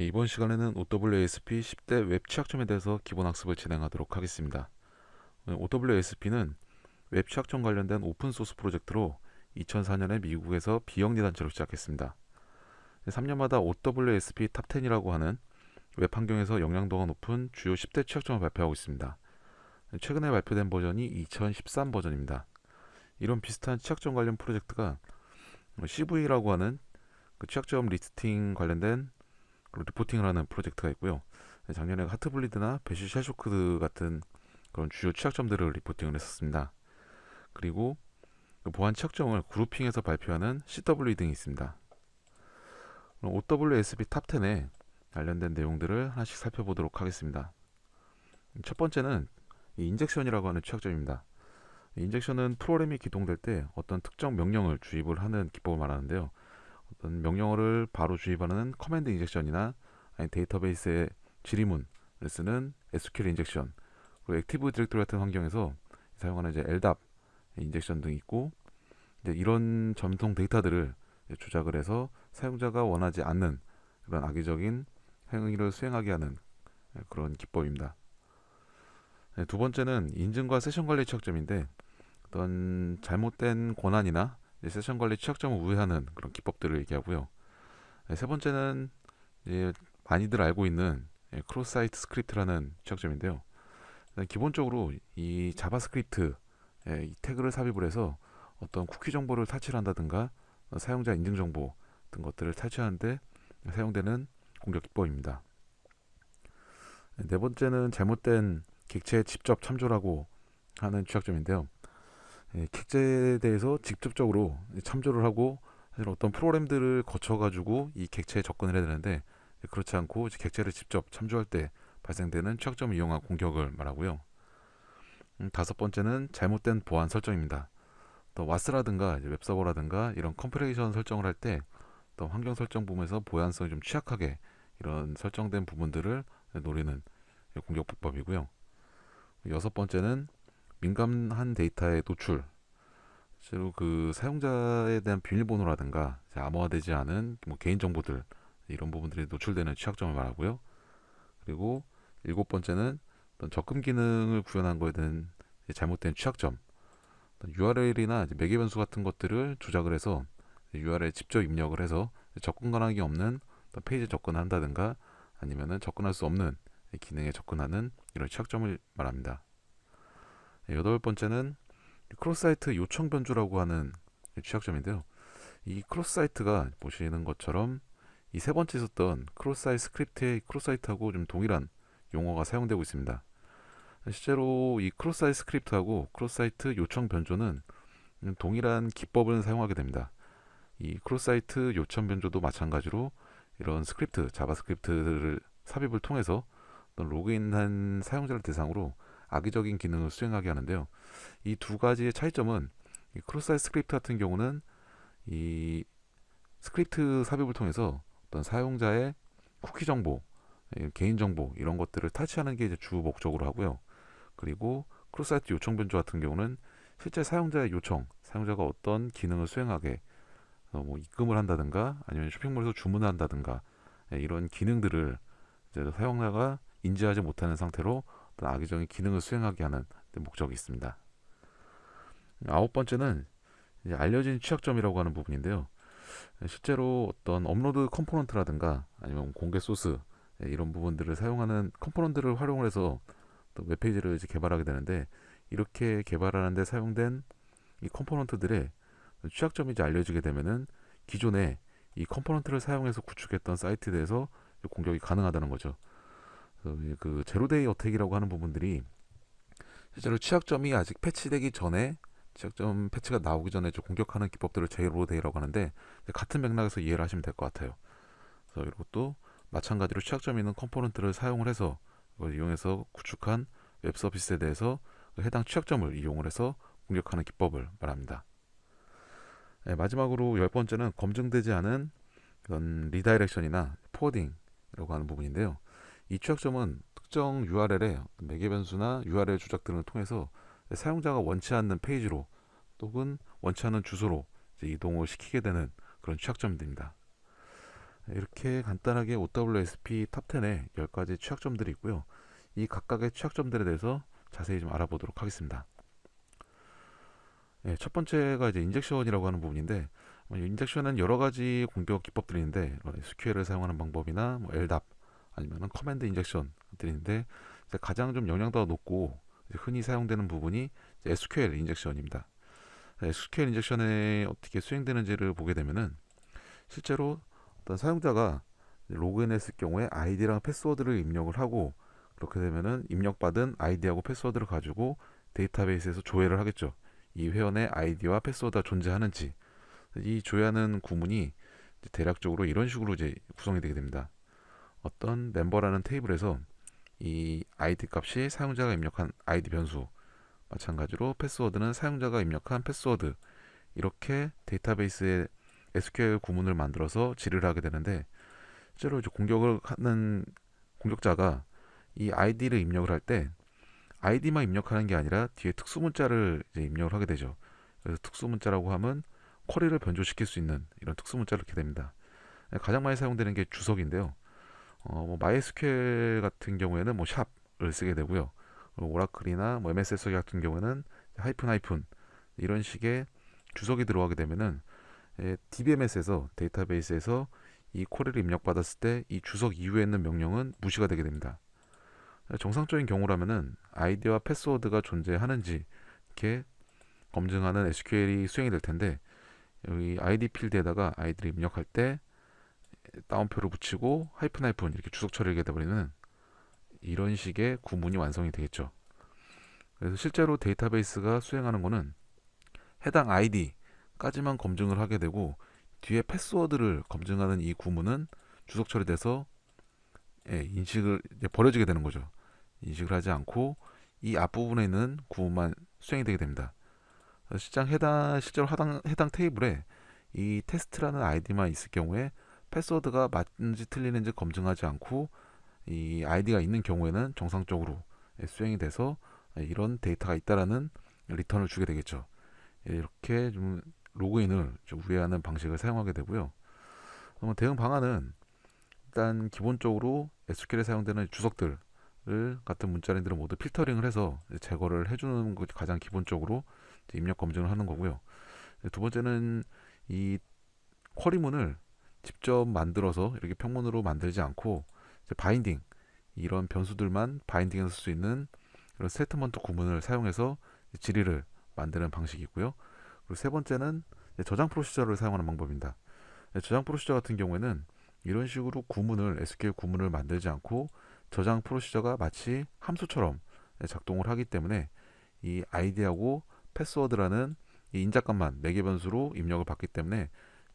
이번 시간에는 OWASP 10대 웹 취약점에 대해서 기본 학습을 진행하도록 하겠습니다. OWASP는 웹 취약점 관련된 오픈소스 프로젝트로 2004년에 미국에서 비영리 단체로 시작했습니다. 3년마다 OWASP 탑10이라고 하는 웹 환경에서 영향도가 높은 주요 10대 취약점을 발표하고 있습니다. 최근에 발표된 버전이 2013 버전입니다. 이런 비슷한 취약점 관련 프로젝트가 CV라고 하는 그 취약점 리스팅 관련된 리포팅을 하는 프로젝트가 있고요. 작년에 하트블리드나 배시 쉘쇼크드 같은 그런 주요 취약점들을 리포팅을 했었습니다. 그리고 그 보안 취약점을 그룹핑해서 발표하는 CW 등이 있습니다. OWASP 탑10에 관련된 내용들을 하나씩 살펴보도록 하겠습니다. 첫 번째는 인젝션이라고 하는 취약점입니다. 인젝션은 프로그램이 기동될 때 어떤 특정 명령을 주입을 하는 기법을 말하는데요. 어떤 명령어를 바로 주입하는 커맨드 인젝션이나 아니 데이터베이스의 지리문을 쓰는 SQL 인젝션, 그리고 액티브 디렉토리 같은 환경에서 사용하는 이제 LDAP 인젝션 등이 있고, 이제 이런 전통 데이터들을 조작을 해서 사용자가 원하지 않는 그런 악의적인 행위를 수행하게 하는 그런 기법입니다. 두 번째는 인증과 세션 관리 취약점인데, 어떤 잘못된 권한이나 세션 관리 취약점을 우회하는 그런 기법들을 얘기하고요. 세 번째는 이제 많이들 알고 있는 크로스 사이트 스크립트라는 취약점인데요. 기본적으로 이 자바스크립트 이 태그를 삽입을 해서 어떤 쿠키 정보를 탈취를 한다든가 사용자 인증 정보 등 것들을 탈취하는데 사용되는 공격 기법입니다. 네 번째는 잘못된 객체에 직접 참조라고 하는 취약점인데요. 객체에 대해서 직접적으로 참조를 하고 사실 어떤 프로그램들을 거쳐가지고 이 객체에 접근을 해야 되는데 그렇지 않고 객체를 직접 참조할 때 발생되는 취약점을 이용한 공격을 말하고요. 다섯 번째는 잘못된 보안 설정입니다. 또 와스라든가 웹서버라든가 이런 컴프레이션 설정을 할 때 또 환경 설정 부분에서 보안성이 좀 취약하게 이런 설정된 부분들을 노리는 공격 불법이고요. 여섯 번째는 민감한 데이터의 노출, 실제로 그 사용자에 대한 비밀번호라든가 암호화되지 않은 뭐 개인 정보들 이런 부분들이 노출되는 취약점을 말하고요. 그리고 일곱 번째는 어떤 접근 기능을 구현한 거에 대한 잘못된 취약점, URL이나 매개 변수 같은 것들을 조작을 해서 URL에 직접 입력을 해서 접근 가능이 없는 페이지에 접근한다든가 아니면은 접근할 수 없는 기능에 접근하는 이런 취약점을 말합니다. 여덟 번째는 크로스 사이트 요청 변주라고 하는 취약점인데요. 이 크로스 사이트가 보시는 것처럼 이 세 번째 있었던 크로스 사이트 스크립트의 크로스 사이트하고 좀 동일한 용어가 사용되고 있습니다. 실제로 이 크로스 사이트 스크립트하고 크로스 사이트 요청 변조는 동일한 기법을 사용하게 됩니다. 이 크로스 사이트 요청 변조도 마찬가지로 이런 스크립트, 자바스크립트를 삽입을 통해서 어떤 로그인한 사용자를 대상으로 악의적인 기능을 수행하게 하는데요. 이 두 가지의 차이점은 이 크로스 사이트 스크립트 같은 경우는 이 스크립트 삽입을 통해서 어떤 사용자의 쿠키 정보, 개인 정보 이런 것들을 탈취하는 게 이제 주 목적으로 하고요. 그리고 크로스 사이트 요청 변조 같은 경우는 실제 사용자의 요청, 사용자가 어떤 기능을 수행하게 뭐 입금을 한다든가 아니면 쇼핑몰에서 주문을 한다든가 이런 기능들을 이제 사용자가 인지하지 못하는 상태로 어떤 악의적인 기능을 수행하게 하는 목적이 있습니다. 아홉 번째는 이제 알려진 취약점이라고 하는 부분인데요. 실제로 어떤 업로드 컴포넌트라든가 아니면 공개 소스 이런 부분들을 사용하는 컴포넌트를 활용을 해서 또 웹페이지를 이제 개발하게 되는데 이렇게 개발하는데 사용된 이 컴포넌트들의 취약점이 이제 알려지게 되면은 기존에 이 컴포넌트를 사용해서 구축했던 사이트에 대해서 공격이 가능하다는 거죠. 그래서 그 제로데이 어택이라고 하는 부분들이 실제로 취약점이 아직 패치되기 전에 취약점 패치가 나오기 전에 공격하는 기법들을 제로데이라고 하는데 같은 맥락에서 이해를 하시면 될 것 같아요. 그래서 이것도 마찬가지로 취약점 있는 컴포넌트를 사용을 해서 이걸 이용해서 구축한 웹 서비스에 대해서 해당 취약점을 이용을 해서 공격하는 기법을 말합니다. 네, 마지막으로 열 번째는 검증되지 않은 그런 리다이렉션이나 포워딩이라고 하는 부분인데요. 이 취약점은 특정 URL에 매개 변수나 URL 조작 등을 통해서 사용자가 원치 않는 페이지로 또는 원치 않는 주소로 이동을 시키게 되는 그런 취약점들입니다. 이렇게 간단하게 OWSP 탑 10의 10가지 취약점들이 있고요. 이 각각의 취약점들에 대해서 자세히 좀 알아보도록 하겠습니다. 첫 번째가 이제 인젝션이라고 하는 부분인데, 인젝션은 여러 가지 공격 기법들이 있는데, SQL을 사용하는 방법이나 LDAP 아니면 커맨드 인젝션들이 있는데, 가장 좀 영향도가 높고 흔히 사용되는 부분이 SQL 인젝션입니다. SQL 인젝션에 어떻게 수행되는지를 보게 되면은 실제로 어떤 사용자가 로그인했을 경우에 아이디랑 패스워드를 입력을 하고, 그렇게 되면은 입력받은 아이디하고 패스워드를 가지고 데이터베이스에서 조회를 하겠죠. 이 회원의 아이디와 패스워드가 존재하는지. 이 조회하는 구문이 대략적으로 이런 식으로 이제 구성이 되게 됩니다. 어떤 멤버라는 테이블에서 이 아이디 값이 사용자가 입력한 아이디 변수, 마찬가지로 패스워드는 사용자가 입력한 패스워드, 이렇게 데이터베이스에 SQL 구문을 만들어서 질의를 하게 되는데, 실제로 이제 공격을 하는 공격자가 이 아이디를 입력을 할 때 아이디만 입력하는 게 아니라 뒤에 특수 문자를 이제 입력을 하게 되죠. 그래서 특수 문자라고 하면 쿼리를 변조시킬 수 있는 이런 특수 문자를 넣게 됩니다. 가장 많이 사용되는 게 주석인데요. MySQL 같은 경우에는 뭐 샵을 쓰게 되고요. 오라클이나 뭐 MSSQL 같은 경우에는 하이픈 하이픈 이런 식의 주석이 들어가게 되면은 DBMS에서 데이터베이스에서 이 쿼리를 입력받았을 때 이 주석 이후에 있는 명령은 무시가 되게 됩니다. 정상적인 경우라면은 아이디와 패스워드가 존재하는지 이렇게 검증하는 SQL이 수행이 될 텐데, 여기 아이디 필드에다가 아이디를 입력할 때 다운표를 붙이고 하이픈 하이픈 이렇게 주석 처리가 되버리는 이런 식의 구문이 완성이 되겠죠. 그래서 실제로 데이터베이스가 수행하는 거는 해당 아이디까지만 검증을 하게 되고, 뒤에 패스워드를 검증하는 이 구문은 주석 처리돼서 인식을 버려지게 되는 거죠. 인식을 하지 않고 이 앞부분에 있는 구문만 수행이 되게 됩니다. 실제로 해당 테이블에 이 테스트라는 아이디만 있을 경우에 패스워드가 맞는지 틀리는지 검증하지 않고 이 아이디가 있는 경우에는 정상적으로 수행이 돼서 이런 데이터가 있다라는 리턴을 주게 되겠죠. 이렇게 좀 로그인을 좀 우회하는 방식을 사용하게 되고요. 대응 방안은 일단 기본적으로 SQL에 사용되는 주석들을 같은 문자린들을 모두 필터링을 해서 제거를 해주는 것이 가장 기본적으로 입력 검증을 하는 거고요. 두 번째는 이 쿼리문을 직접 만들어서 이렇게 평문으로 만들지 않고 바인딩, 이런 변수들만 바인딩해서 쓸 수 있는 이런 스테이트먼트 구문을 사용해서 질의를 만드는 방식이고요. 그리고 세 번째는 저장 프로시저를 사용하는 방법입니다. 저장 프로시저 같은 경우에는 이런 식으로 SQL 구문을 만들지 않고 저장 프로시저가 마치 함수처럼 작동을 하기 때문에 이 아이디하고 패스워드라는 이 인자값만 매개 변수로 입력을 받기 때문에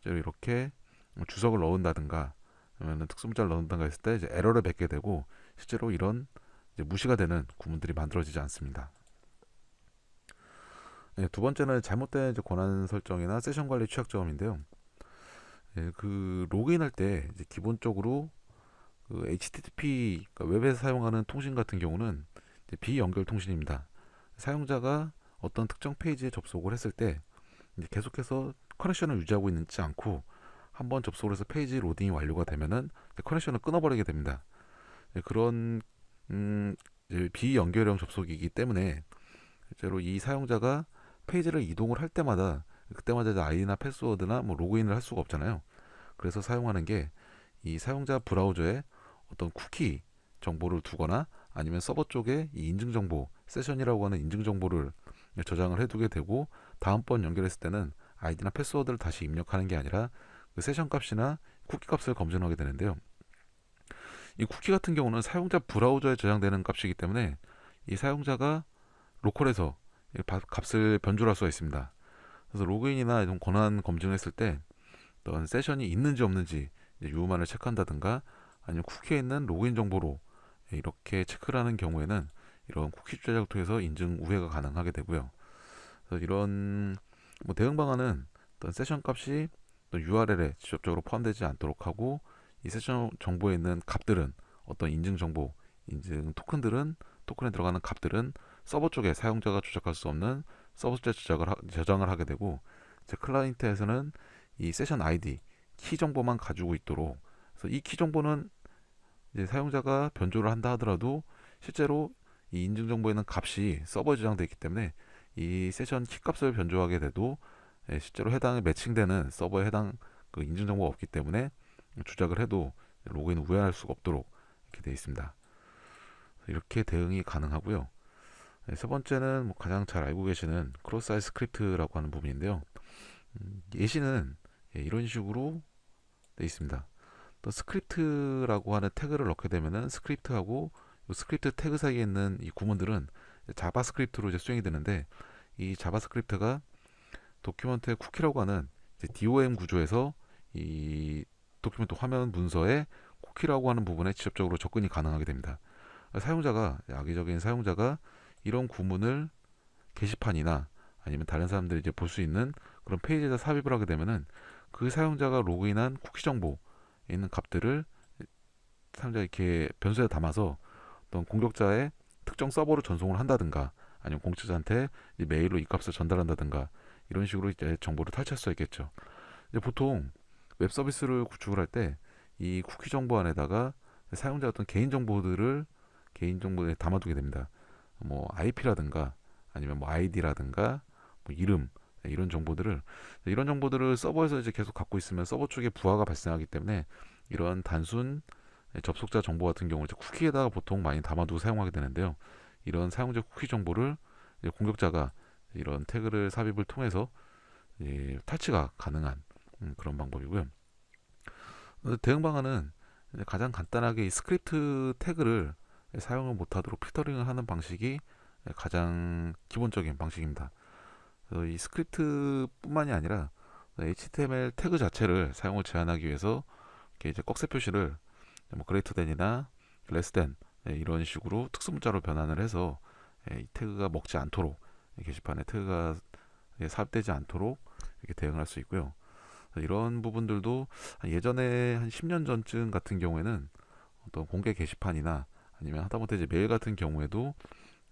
이렇게 주석을 넣은다든가 아니면 특수 문자를 넣는다든가 했을 때 이제 에러를 맺게 되고, 실제로 이런 이제 무시가 되는 구문들이 만들어지지 않습니다. 두 번째는 잘못된 이제 권한 설정이나 세션 관리 취약점인데요. 그 로그인할 때 이제 기본적으로 그 HTTP, 그러니까 웹에서 사용하는 통신 같은 경우는 이제 비연결 통신입니다. 사용자가 어떤 특정 페이지에 접속을 했을 때 이제 계속해서 커넥션을 유지하고 있지 않고 한번 접속을 해서 페이지 로딩이 완료가 되면은 커넥션을 끊어버리게 됩니다. 그런 이제 비연결형 접속이기 때문에 실제로 이 사용자가 페이지를 이동을 할 때마다 그때마다 아이디나 패스워드나 뭐 로그인을 할 수가 없잖아요. 그래서 사용하는 게 이 사용자 브라우저에 어떤 쿠키 정보를 두거나 아니면 서버 쪽에 이 인증 정보, 세션이라고 하는 인증 정보를 저장을 해두게 되고, 다음번 연결했을 때는 아이디나 패스워드를 다시 입력하는 게 아니라 그 세션 값이나 쿠키 값을 검증하게 되는데요. 이 쿠키 같은 경우는 사용자 브라우저에 저장되는 값이기 때문에 이 사용자가 로컬에서 값을 변조할 수가 있습니다. 그래서 로그인이나 이런 권한 검증했을 때 어떤 세션이 있는지 없는지 유효만을 체크한다든가 아니면 쿠키에 있는 로그인 정보로 이렇게 체크를 하는 경우에는 이런 쿠키 조작을 통해서 인증 우회가 가능하게 되고요. 그래서 이런 뭐 대응 방안은 어떤 세션 값이 어떤 URL에 직접적으로 포함되지 않도록 하고, 이 세션 정보에 있는 값들은 어떤 인증 정보, 인증 토큰에 들어가는 값들은 서버 쪽에 사용자가 조작할 수 없는 서버 쪽에 저장을 하게 되고, 제 클라이언트에서는 이 세션 아이디 키 정보만 가지고 있도록 그래서 이 키 정보는 이제 사용자가 변조를 한다 하더라도 실제로 이 인증 정보에는 값이 서버에 저장되어 있기 때문에 이 세션 키 값을 변조하게 돼도 실제로 해당에 매칭되는 서버에 해당 그 인증 정보가 없기 때문에 주작을 해도 로그인을 우회할 수가 없도록 이렇게 되어 있습니다. 이렇게 대응이 가능하고요. 세 번째는 뭐 가장 잘 알고 계시는 크로스 사이트 스크립트라고 하는 부분인데요. 예시는 이런 식으로 되어 있습니다. 또 스크립트라고 하는 태그를 넣게 되면은 스크립트하고 스크립트 태그 사이에 있는 이 구문들은 자바스크립트로 이제 수행이 되는데, 이 자바스크립트가 도큐먼트의 쿠키라고 하는 DOM 구조에서 이 도큐멘트 화면 문서에 쿠키라고 하는 부분에 직접적으로 접근이 가능하게 됩니다. 사용자가, 악의적인 사용자가 이런 구문을 게시판이나 아니면 다른 사람들이 이제 볼 수 있는 그런 페이지에다 삽입을 하게 되면은 그 사용자가 로그인한 쿠키 정보에 있는 값들을 사용자 이렇게 변수에 담아서 어떤 공격자의 특정 서버로 전송을 한다든가 아니면 공격자한테 메일로 이 값을 전달한다든가 이런 식으로 이제 정보를 탈취할 수 있겠죠. 이제 보통 웹 서비스를 구축을 할 때 이 쿠키 정보 안에다가 사용자 어떤 개인 정보에 담아두게 됩니다. 뭐 IP라든가 아니면 뭐 아이디라든가 뭐 이름, 이런 정보들을 서버에서 이제 계속 갖고 있으면 서버 쪽에 부하가 발생하기 때문에 이런 단순 접속자 정보 같은 경우는 이제 쿠키에다가 보통 많이 담아두고 사용하게 되는데요. 이런 사용자 쿠키 정보를 이제 공격자가 이런 태그를 삽입을 통해서 탈취가 가능한 그런 방법이고요. 대응 방안은 가장 간단하게 이 스크립트 태그를 사용을 못하도록 필터링을 하는 방식이 가장 기본적인 방식입니다. 그래서 이 스크립트뿐만이 아니라 HTML 태그 자체를 사용을 제한하기 위해서 이렇게 이제 꺽쇠 표시를 뭐 greater than이나 less than 이런 식으로 특수 문자로 변환을 해서 이 태그가 먹지 않도록, 게시판에 태그가 삽입되지 않도록 이렇게 대응할 수 있고요. 이런 부분들도 예전에 한 10년 전쯤 같은 경우에는 어떤 공개 게시판이나 아니면 하다못해 이제 메일 같은 경우에도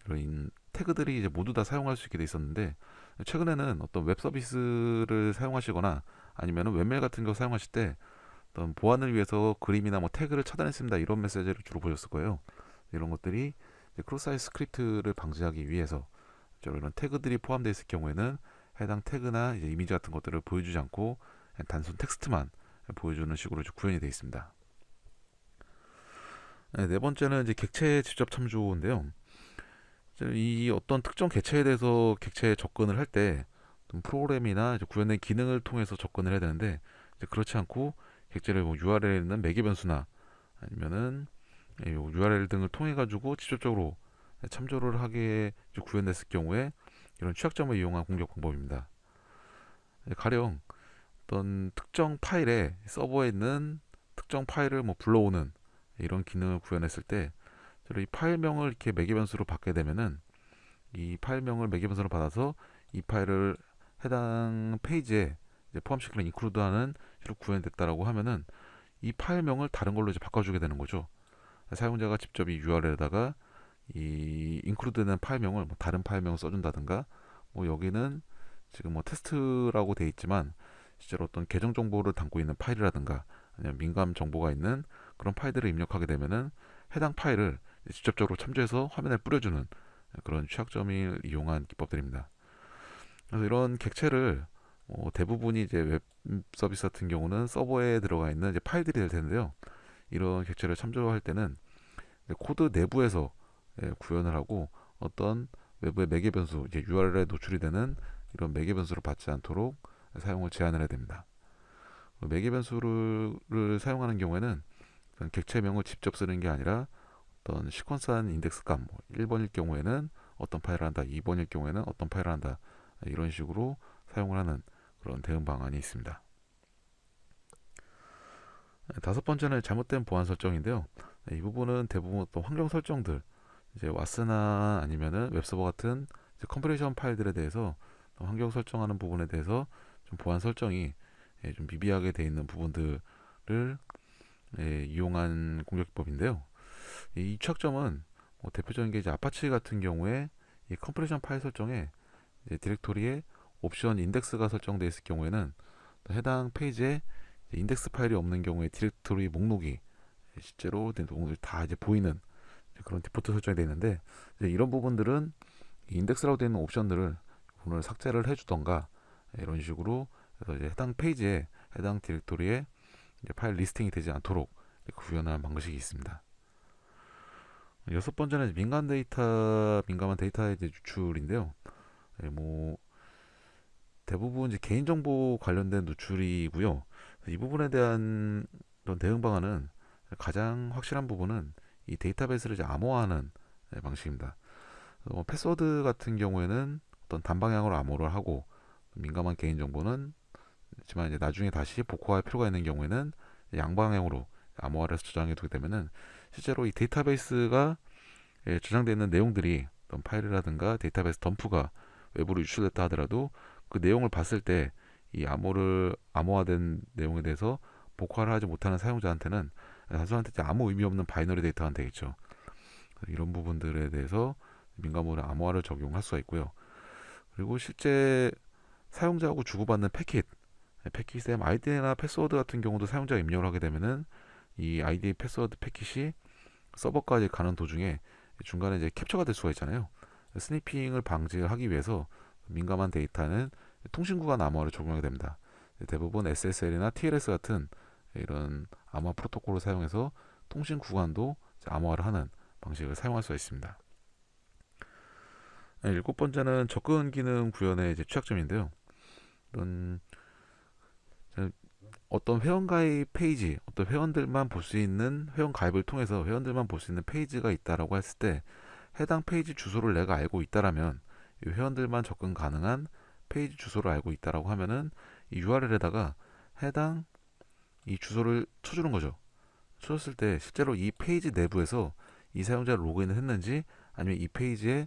이런 태그들이 이제 모두 다 사용할 수 있게 돼 있었는데, 최근에는 어떤 웹 서비스를 사용하시거나 아니면 웹메일 같은 거 사용하실 때 어떤 보안을 위해서 그림이나 뭐 태그를 차단했습니다 이런 메시지를 주로 보셨을 거예요. 이런 것들이 크로스사이트 스크립트를 방지하기 위해서 이런 태그들이 포함되어 있을 경우에는 해당 태그나 이제 이미지 같은 것들을 보여주지 않고 단순 텍스트만 보여주는 식으로 구현이 되어 있습니다. 네 번째는 이제 객체 직접 참조인데요. 이 어떤 특정 객체에 대해서 객체에 접근을 할 때 프로그램이나 이제 구현된 기능을 통해서 접근을 해야 되는데, 이제 그렇지 않고 객체를 뭐 URL에 있는 매개 변수나 아니면은 URL 등을 통해 가지고 직접적으로 참조를 하게 구현됐을 경우에 이런 취약점을 이용한 공격 방법입니다. 가령 어떤 특정 파일에 서버에 있는 특정 파일을 뭐 불러오는 이런 기능을 구현했을 때 이 파일명을 이렇게 매개 변수로 받게 되면은 이 파일명을 매개 변수로 받아서 이 파일을 해당 페이지에 포함시키는 인클루드하는 식으로 구현됐다라고 하면은 이 파일명을 다른 걸로 이제 바꿔주게 되는 거죠. 사용자가 직접 이 URL에다가 이 인클루드된 파일명을 뭐 다른 파일명을 써준다든가, 뭐 여기는 지금 뭐 테스트라고 돼 있지만 실제로 어떤 계정 정보를 담고 있는 파일이라든가 아니면 민감 정보가 있는 그런 파일들을 입력하게 되면은 해당 파일을 직접적으로 참조해서 화면에 뿌려주는 그런 취약점을 이용한 기법들입니다. 그래서 이런 객체를 대부분이 이제 웹 서비스 같은 경우는 서버에 들어가 있는 이제 파일들이 될 텐데요. 이런 객체를 참조할 때는 코드 내부에서 구현을 하고 어떤 외부의 매개 변수, 이제 URL에 노출이 되는 이런 매개 변수를 받지 않도록 사용을 제한을 해야 됩니다. 매개 변수를 사용하는 경우에는 객체명을 직접 쓰는 게 아니라 어떤 시퀀스한 인덱스 값, 뭐 1번일 경우에는 어떤 파일을 한다, 2번일 경우에는 어떤 파일을 한다, 이런 식으로 사용을 하는 그런 대응 방안이 있습니다. 다섯 번째는 잘못된 보안 설정인데요. 이 부분은 대부분 어떤 환경 설정들, 이제 와스나 아니면은 웹서버 같은 컴프레션 파일들에 대해서 환경 설정하는 부분에 대해서 좀 보안 설정이 좀 미비하게 되어 있는 부분들을 이용한 공격 기법인데요. 이 취약점은 대표적인 게 이제 아파치 같은 경우에 이 컴프레션 파일 설정에 디렉토리에 옵션 인덱스가 설정되어 있을 경우에는 해당 페이지에 인덱스 파일이 없는 경우에 디렉토리 목록이 실제로 오늘 다 이제 보이는 그런 디포트 설정이 되어 있는데, 이제 이런 부분들은 인덱스라고 되어 있는 옵션들을 오늘 삭제를 해주던가 이런 식으로 해서 이제 해당 페이지에 해당 디렉토리에 이제 파일 리스팅이 되지 않도록 구현하는 방식이 있습니다. 여섯 번째는 민감한 데이터의 이제 유출인데요. 뭐 대부분 이제 개인정보 관련된 누출이고요. 이 부분에 대한 어떤 대응 방안은 가장 확실한 부분은 이 데이터베이스를 이제 암호화하는 방식입니다. 패스워드 같은 경우에는 어떤 단방향으로 암호를 하고, 민감한 개인정보는 하지만 이제 나중에 다시 복구할 필요가 있는 경우에는 양방향으로 암호화를 해서 저장해 두게 되면은 실제로 이 데이터베이스가 저장되어 있는 내용들이 어떤 파일이라든가 데이터베이스 덤프가 외부로 유출됐다 하더라도 그 내용을 봤을 때 이 암호화된 내용에 대해서 복구를 하지 못하는 사용자한테는 단순한테 아무 의미 없는 바이너리 데이터가 되겠죠. 이런 부분들에 대해서 민감으로 암호화를 적용할 수가 있고요. 그리고 실제 사용자하고 주고받는 패킷의 아이디나 패스워드 같은 경우도 사용자가 입력을 하게 되면은 이 아이디 패스워드 패킷이 서버까지 가는 도중에 중간에 이제 캡처가 될 수가 있잖아요. 스니핑을 방지하기 위해서 민감한 데이터는 통신 구간 암호화를 적용하게 됩니다. 대부분 SSL이나 TLS 같은 이런 암호화 프로토콜을 사용해서 통신 구간도 암호화를 하는 방식을 사용할 수가 있습니다. 일곱 번째는 접근 기능 구현의 이제 취약점인데요. 어떤 회원 가입 페이지, 어떤 회원들만 볼 수 있는 회원 가입을 통해서 회원들만 볼 수 있는 페이지가 있다라고 했을 때, 해당 페이지 주소를 내가 알고 있다라면 이 회원들만 접근 가능한 페이지 주소를 알고 있다라고 하면은 이 URL에다가 해당 이 주소를 쳐주는 거죠. 쳐줬을 때 실제로 이 페이지 내부에서 이 사용자가 로그인을 했는지, 아니면 이 페이지에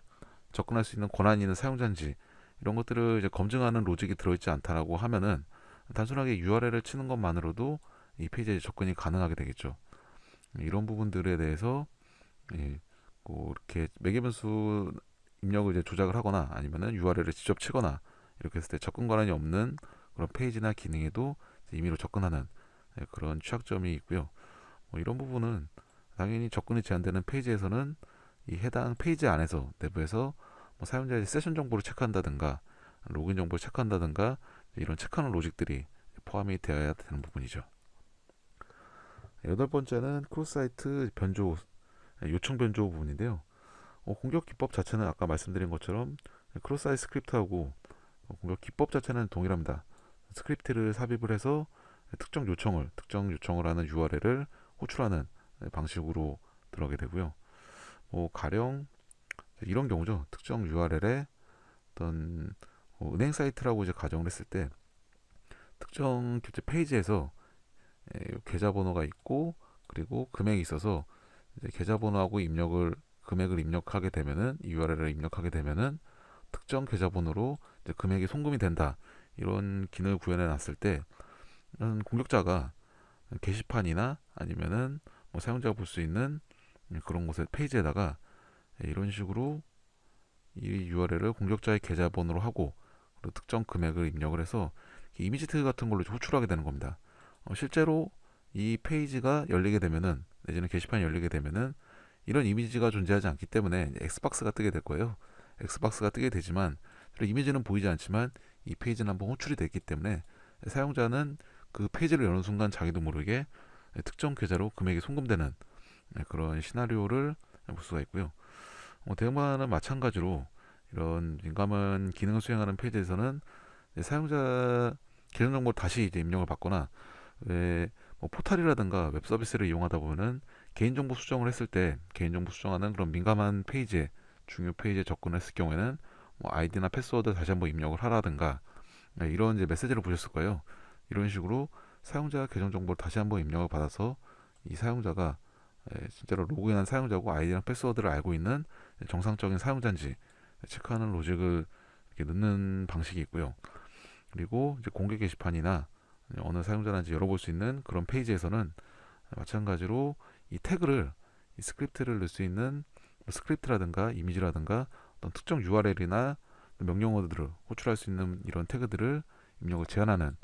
접근할 수 있는 권한이 있는 사용자인지, 이런 것들을 이제 검증하는 로직이 들어있지 않다라고 하면은 단순하게 URL을 치는 것만으로도 이 페이지에 접근이 가능하게 되겠죠. 이런 부분들에 대해서 이렇게 매개변수 입력을 이제 조작을 하거나 아니면은 URL을 직접 치거나 이렇게 했을 때 접근 권한이 없는 그런 페이지나 기능에도 임의로 접근하는 그런 취약점이 있고요. 이런 부분은 당연히 접근이 제한되는 페이지에서는 이 해당 페이지 안에서 내부에서 사용자의 세션 정보를 체크한다든가 로그인 정보를 체크한다든가 이런 체크하는 로직들이 포함이 되어야 되는 부분이죠. 여덟 번째는 크로스사이트 변조, 요청 변조 부분인데요. 공격 기법 자체는 아까 말씀드린 것처럼 크로스사이트 스크립트하고 공격 기법 자체는 동일합니다. 스크립트를 삽입을 해서 특정 요청을 하는 URL을 호출하는 방식으로 들어가게 되고요. 가령 이런 경우죠. 특정 URL에 어떤 은행 사이트라고 이제 가정을 했을 때, 특정 결제 페이지에서 계좌번호가 있고 그리고 금액이 있어서 이제 계좌번호하고 금액을 입력하게 되면은 URL을 입력하게 되면은 특정 계좌번호로 이제 금액이 송금이 된다, 이런 기능을 구현해 놨을 때 공격자가 게시판이나 아니면은 사용자가 볼 수 있는 그런 곳의 페이지에다가 이런 식으로 이 URL을 공격자의 계좌번호로 하고 그리고 특정 금액을 입력을 해서 이미지 태그 같은 걸로 호출하게 되는 겁니다. 실제로 이 페이지가 열리게 되면은, 내지는 게시판이 열리게 되면은 이런 이미지가 존재하지 않기 때문에 X박스가 뜨게 될 거예요. X박스가 뜨게 되지만 이미지는 보이지 않지만 이 페이지는 한번 호출이 됐기 때문에 사용자는 그 페이지를 여는 순간 자기도 모르게 특정 계좌로 금액이 송금되는 그런 시나리오를 볼 수가 있고요. 대응방안은 마찬가지로 이런 민감한 기능을 수행하는 페이지에서는 사용자 계정 정보를 다시 이제 입력을 받거나, 포탈이라든가 웹 서비스를 이용하다 보면은 개인정보 수정을 했을 때 개인정보 수정하는 그런 민감한 페이지에, 중요 페이지에 접근했을 경우에는 아이디나 패스워드 다시 한번 입력을 하라든가 이런 이제 메시지를 보셨을 거예요. 이런 식으로 사용자 계정 정보를 다시 한번 입력을 받아서 이 사용자가 진짜로 로그인한 사용자고 아이디랑 패스워드를 알고 있는 정상적인 사용자인지 체크하는 로직을 이렇게 넣는 방식이 있고요. 그리고 이제 공개 게시판이나 어느 사용자인지 열어볼 수 있는 그런 페이지에서는 마찬가지로 이 태그를, 이 스크립트를 넣을 수 있는 스크립트라든가 이미지라든가 어떤 특정 URL이나 명령어들을 호출할 수 있는 이런 태그들을 입력을 제한하는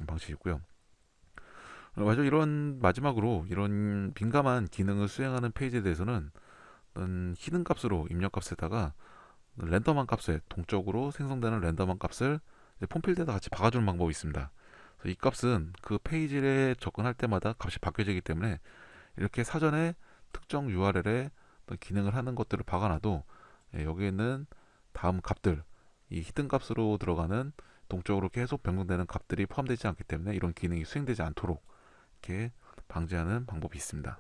방식이고요. 맞아. 이런 마지막으로 이런 민감한 기능을 수행하는 페이지에 대해서는 어떤 히든 값으로 입력 값에다가 랜덤한 값에 동적으로 생성되는 랜덤한 값을 이제 폼필드에다 같이 박아주는 방법이 있습니다. 그래서 이 값은 그 페이지에 접근할 때마다 값이 바뀌어지기 때문에 이렇게 사전에 특정 URL에 기능을 하는 것들을 박아놔도 여기에는 다음 값들, 이 히든 값으로 들어가는 동적으로 계속 변경되는 값들이 포함되지 않기 때문에 이런 기능이 수행되지 않도록 이렇게 방지하는 방법이 있습니다.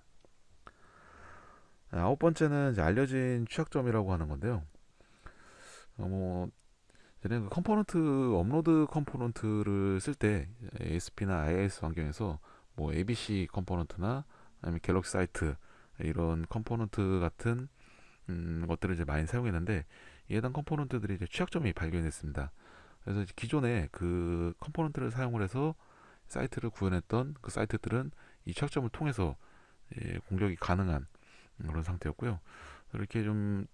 아홉 번째는 이제 알려진 취약점이라고 하는 건데요. 뭐 얘는 그 컴포넌트 업로드 컴포넌트를 쓸 때 ASP나 IIS 환경에서 뭐 ABC 컴포넌트나 아니면 갤럭시 사이트 이런 컴포넌트 같은 것들을 이제 많이 사용했는데 이에 해당 컴포넌트들이 이제 취약점이 발견됐습니다. 그래서 이제 기존에 그 컴포넌트를 사용을 해서 사이트를 구현했던 그 사이트들은 이 취약점을 통해서 공격이 가능한 그런 상태였고요. 이렇게 좀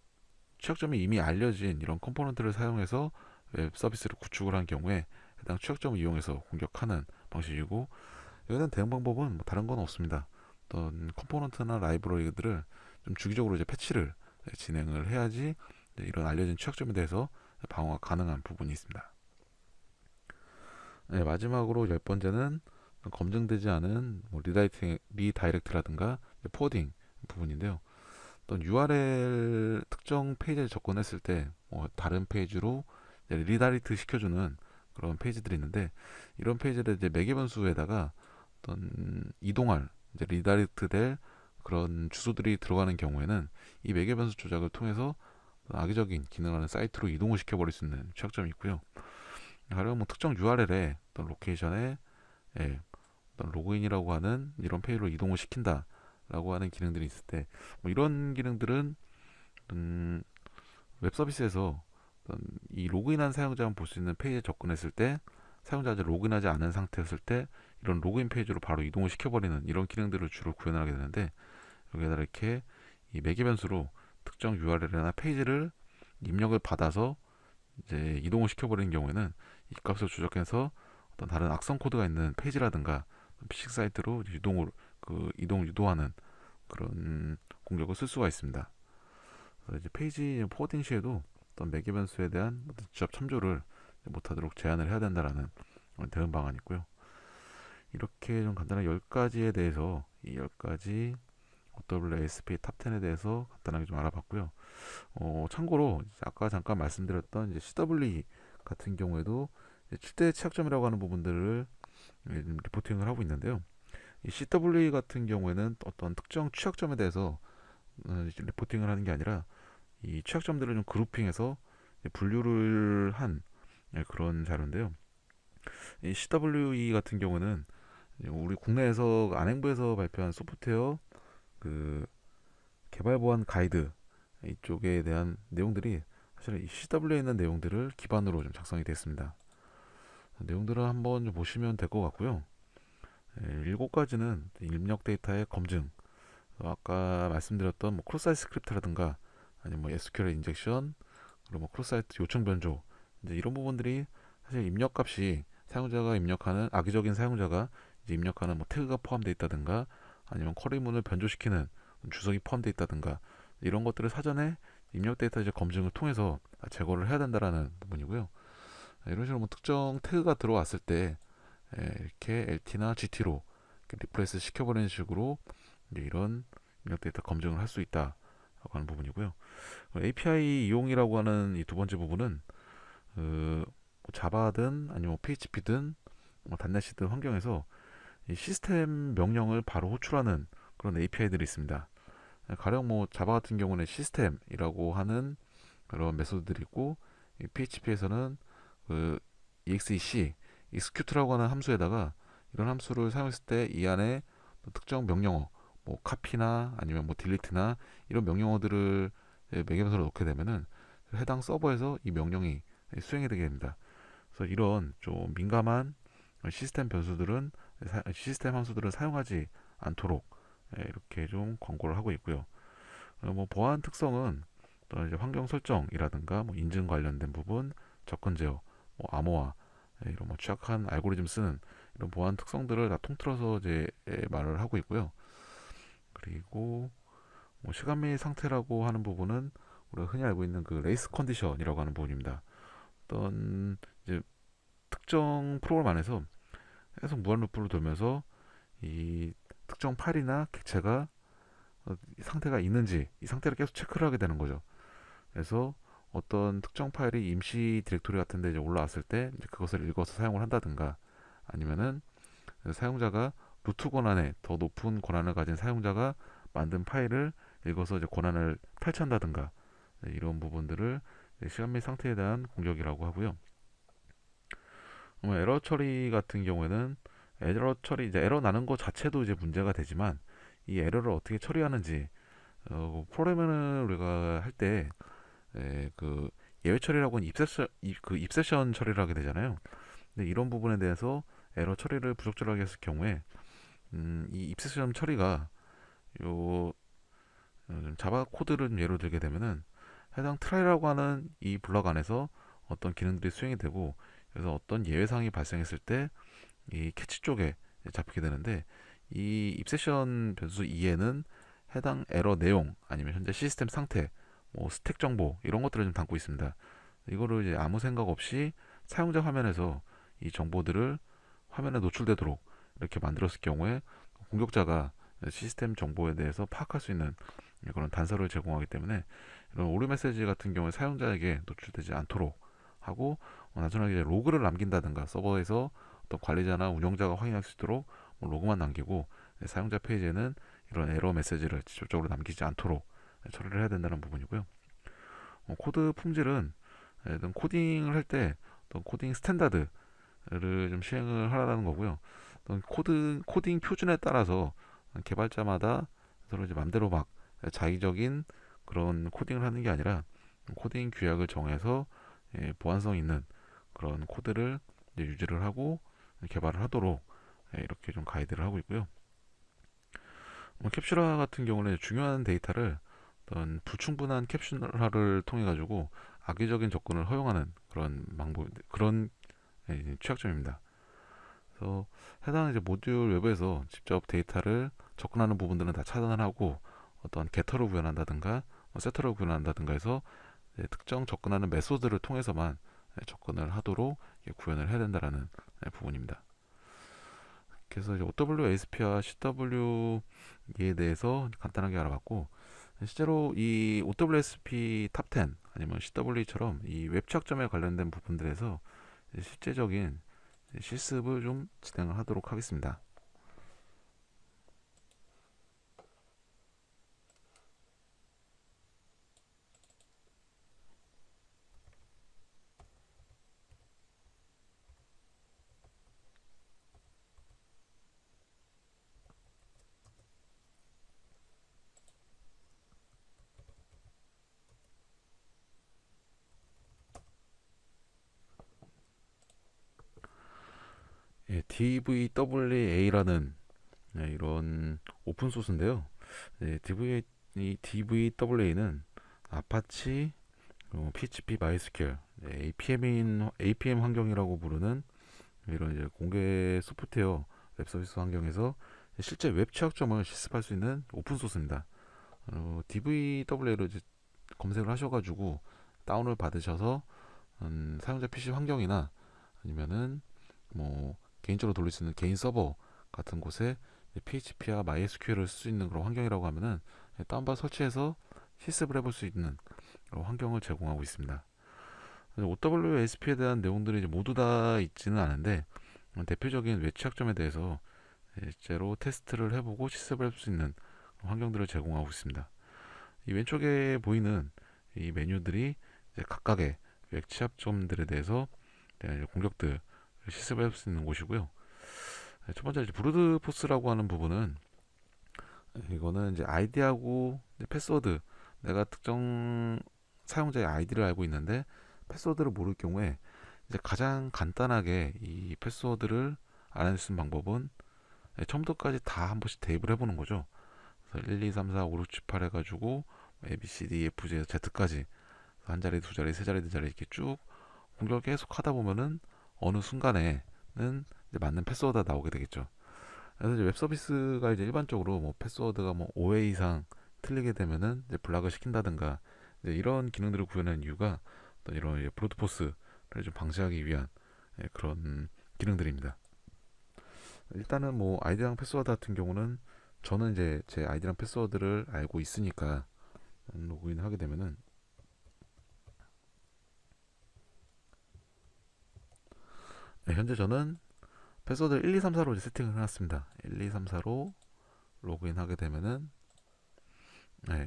취약점이 이미 알려진 이런 컴포넌트를 사용해서 웹 서비스를 구축을 한 경우에 해당 취약점을 이용해서 공격하는 방식이고 여기는 대응 방법은 뭐 다른 건 없습니다. 어떤 컴포넌트나 라이브러리들을 좀 주기적으로 이제 패치를 진행을 해야지 이런 알려진 취약점에 대해서 방어가 가능한 부분이 있습니다. 네, 마지막으로 열 번째는 검증되지 않은 뭐 리다이렉트라든가 포워딩 부분인데요. 어떤 URL 특정 페이지에 접근했을 때뭐 다른 페이지로 리다이렉트 시켜주는 그런 페이지들이 있는데 이런 페이지를 이제 매개 변수에다가 어떤 이동할 이제 리다이렉트 될 그런 주소들이 들어가는 경우에는 이 매개 변수 조작을 통해서 악의적인 기능하는 사이트로 이동을 시켜버릴 수 있는 취약점이 있고요. 가령 뭐 특정 URL에 어떤 로케이션에 어떤 로그인이라고 하는 이런 페이지로 이동을 시킨다라고 하는 기능들이 있을 때 뭐 이런 기능들은 웹 서비스에서 이 로그인한 사용자만 볼 수 있는 페이지에 접근했을 때 사용자가 로그인하지 않은 상태였을 때 이런 로그인 페이지로 바로 이동을 시켜버리는 이런 기능들을 주로 구현하게 되는데 여기에다 이렇게 이 매개 변수로 특정 URL이나 페이지를 입력을 받아서 이제 이동을 시켜버리는 경우에는 이 값을 조작해서 어떤 다른 악성 코드가 있는 페이지라든가 피싱 사이트로 이동 유도하는 그런 공격을 쓸 수가 있습니다. 그래서 이제 페이지 포워딩 시에도 어떤 매개 변수에 대한 직접 참조를 못하도록 제한을 해야 된다라는 대응 방안이 있고요. 이렇게 좀 간단한 10가지에 대해서 이 10가지 OWASP 탑 10에 대해서 간단하게 좀 알아봤고요. 참고로 아까 잠깐 말씀드렸던 이제 CWE 같은 경우에도 7대 취약점이라고 하는 부분들을 리포팅을 하고 있는데요. 이 CWE 같은 경우에는 어떤 특정 취약점에 대해서 리포팅을 하는 게 아니라 이 취약점들을 좀 그룹핑해서 분류를 한 그런 자료인데요. 이 CWE 같은 경우는 우리 국내에서 안행부에서 발표한 소프트웨어 그 개발 보안 가이드 이쪽에 대한 내용들이 사실 이 CW에 있는 내용들을 기반으로 좀 작성이 됐습니다. 내용들을 한번 좀 보시면 될 것 같고요. 7가지는 입력 데이터의 검증, 아까 말씀드렸던 뭐 크로스사이트 스크립트라든가 아니면 뭐 SQL 인젝션, 그리고 뭐 크로스사이트 요청 변조 이제 이런 부분들이 사실 입력값이 사용자가 입력하는 악의적인 사용자가 이제 입력하는 뭐 태그가 포함되어 있다든가 아니면 쿼리문을 변조시키는 주석이 포함되어 있다든가 이런 것들을 사전에 입력 데이터 이제 검증을 통해서 제거를 해야 된다라는 부분이고요. 이런 식으로 뭐 특정 태그가 들어왔을 때 이렇게 LT나 GT로 리플레이스 시켜버리는 식으로 이제 이런 입력 데이터 검증을 할 수 있다라고 하는 부분이고요. API 이용이라고 하는 이 두 번째 부분은 뭐 자바든 아니면 PHP든 뭐 단넷이든 환경에서 이 시스템 명령을 바로 호출하는 그런 API들이 있습니다. 가령 뭐 자바 같은 경우는 시스템이라고 하는 그런 메소드들이 있고 PHP에서는 그 exec, execute라고 하는 함수에다가 이런 함수를 사용했을 때 이 안에 특정 명령어, 뭐 카피나 아니면 뭐 딜리트나 이런 명령어들을 매개변수로 넣게 되면은 해당 서버에서 이 명령이 수행이 되게 됩니다. 그래서 이런 좀 민감한 시스템 변수들은 시스템 함수들을 사용하지 않도록 이렇게 좀 권고를 하고 있고요. 뭐 보안 특성은 또 이제 환경 설정이라든가 뭐 인증 관련된 부분, 접근 제어, 뭐 암호화 이런 뭐 취약한 알고리즘 쓰는 이런 보안 특성들을 다 통틀어서 이제 말을 하고 있고요. 그리고 뭐 시간 및 상태라고 하는 부분은 우리가 흔히 알고 있는 그 레이스 컨디션이라고 하는 부분입니다. 어떤 이제 특정 프로그램 안에서 계속 무한 루프로 돌면서 이 특정 파일이나 객체가 상태가 있는지 이 상태를 계속 체크를 하게 되는 거죠. 그래서 어떤 특정 파일이 임시 디렉토리 같은 데 이제 올라왔을 때 이제 그것을 읽어서 사용을 한다든가 아니면은 사용자가 루트 권한에 더 높은 권한을 가진 사용자가 만든 파일을 읽어서 이제 권한을 탈취한다든가 이런 부분들을 시간 및 상태에 대한 공격이라고 하고요. 에러 처리 같은 경우에는 에러 처리 이제 에러 나는 것 자체도 이제 문제가 되지만 이 에러를 어떻게 처리하는지 프로그래밍을 우리가 할 때 그 예외 처리라고 하는 그 입세션 처리를 하게 되잖아요. 근데 이런 부분에 대해서 에러 처리를 부적절하게 했을 경우에 이 입세션 처리가 요 자바 코드를 예로 들게 되면은 해당 트라이라고 하는 이 블럭 안에서 어떤 기능들이 수행이 되고 그래서 어떤 예외 사항이 발생했을 때 이 캐치 쪽에 잡히게 되는데 이 입세션 변수 2에는 해당 에러 내용 아니면 현재 시스템 상태 뭐 스택 정보 이런 것들을 좀 담고 있습니다. 이거를 이제 아무 생각 없이 사용자 화면에서 이 정보들을 화면에 노출되도록 이렇게 만들었을 경우에 공격자가 시스템 정보에 대해서 파악할 수 있는 그런 단서를 제공하기 때문에 이런 오류 메시지 같은 경우에 사용자에게 노출되지 않도록 하고 나중에 이제 로그를 남긴다든가 서버에서 어떤 관리자나 운영자가 확인할 수 있도록 뭐 로그만 남기고 사용자 페이지에는 이런 에러 메시지를 직접적으로 남기지 않도록 처리를 해야 된다는 부분이고요. 코드 품질은 코딩을 할 때 어떤 코딩 스탠다드를 좀 시행을 하라는 거고요. 어떤 코딩 표준에 따라서 개발자마다 서로 이제 맘대로 막 자의적인 그런 코딩을 하는 게 아니라 코딩 규약을 정해서 보안성 있는 그런 코드를 유지를 하고 개발을 하도록 이렇게 좀 가이드를 하고 있고요. 캡슐화 같은 경우는 중요한 데이터를 어떤 불충분한 캡슐화를 통해 가지고 악의적인 접근을 허용하는 그런 방법 그런 취약점입니다. 그래서 해당 이제 모듈 외부에서 직접 데이터를 접근하는 부분들은 다 차단을 하고 어떤 게터를 구현한다든가 세터를 구현한다든가 해서 특정 접근하는 메소드를 통해서만 접근을 하도록 구현을 해야 된다라는 부분입니다. 그래서 이제 OWASP와 CW에 대해서 간단하게 알아봤고 실제로 이 OWASP 탑 10 아니면 CW처럼 이 웹 취약점에 관련된 부분들에서 실제적인 실습을 좀 진행을 하도록 하겠습니다. DVWA라는 이런 오픈 소스인데요. 이 DVWA는 아파치 PHP MySQL APM 환경이라고 부르는 이런 이제 공개 소프트웨어 웹 서비스 환경에서 실제 웹 취약점을 실습할 수 있는 오픈 소스입니다. DVWA를 검색을 하셔가지고 다운을 받으셔서 사용자 PC 환경이나 아니면은 뭐 개인적으로 돌릴 수 있는 개인 서버 같은 곳에 PHP와 MySQL을 쓸 수 있는 그런 환경이라고 하면은 다운받아 설치해서 실습을 해볼 수 있는 그런 환경을 제공하고 있습니다. OWASP에 대한 내용들이 모두 다 있지는 않은데 대표적인 웹 취약점에 대해서 실제로 테스트를 해보고 실습을 할 수 있는 환경들을 제공하고 있습니다. 이 왼쪽에 보이는 이 메뉴들이 이제 각각의 웹 취약점들에 대해서 공격들 실습을 할 수 있는 곳이고요. 첫 번째 이제 브루드 포스라고 하는 부분은 이거는 이제 아이디하고 패스워드 내가 특정 사용자의 아이디를 알고 있는데 패스워드를 모를 경우에 이제 가장 간단하게 이 패스워드를 알아낼 수 있는 방법은 처음부터까지 다 한 번씩 대입을 해보는 거죠. 그래서 1, 2, 3, 4, 5, 6, 7, 8 해가지고 A, B, C, D, F, G, Z까지 한 자리, 두 자리, 세 자리, 네 자리 이렇게 쭉 공격을 계속 하다 보면은 어느 순간에는 이제 맞는 패스워드가 나오게 되겠죠. 그래서 이제 웹 서비스가 이제 일반적으로 뭐 패스워드가 뭐 5회 이상 틀리게 되면은 이제 블락을 시킨다든가 이제 이런 기능들을 구현한 이유가 어떤 이런 브루트포스를 좀 방지하기 위한 그런 기능들입니다. 일단은 뭐 아이디랑 패스워드 같은 경우는 저는 이제 제 아이디랑 패스워드를 알고 있으니까 로그인 하게 되면은 현재 저는 패스워드를 1234로 세팅을 해놨습니다. 1234로 로그인 하게 되면은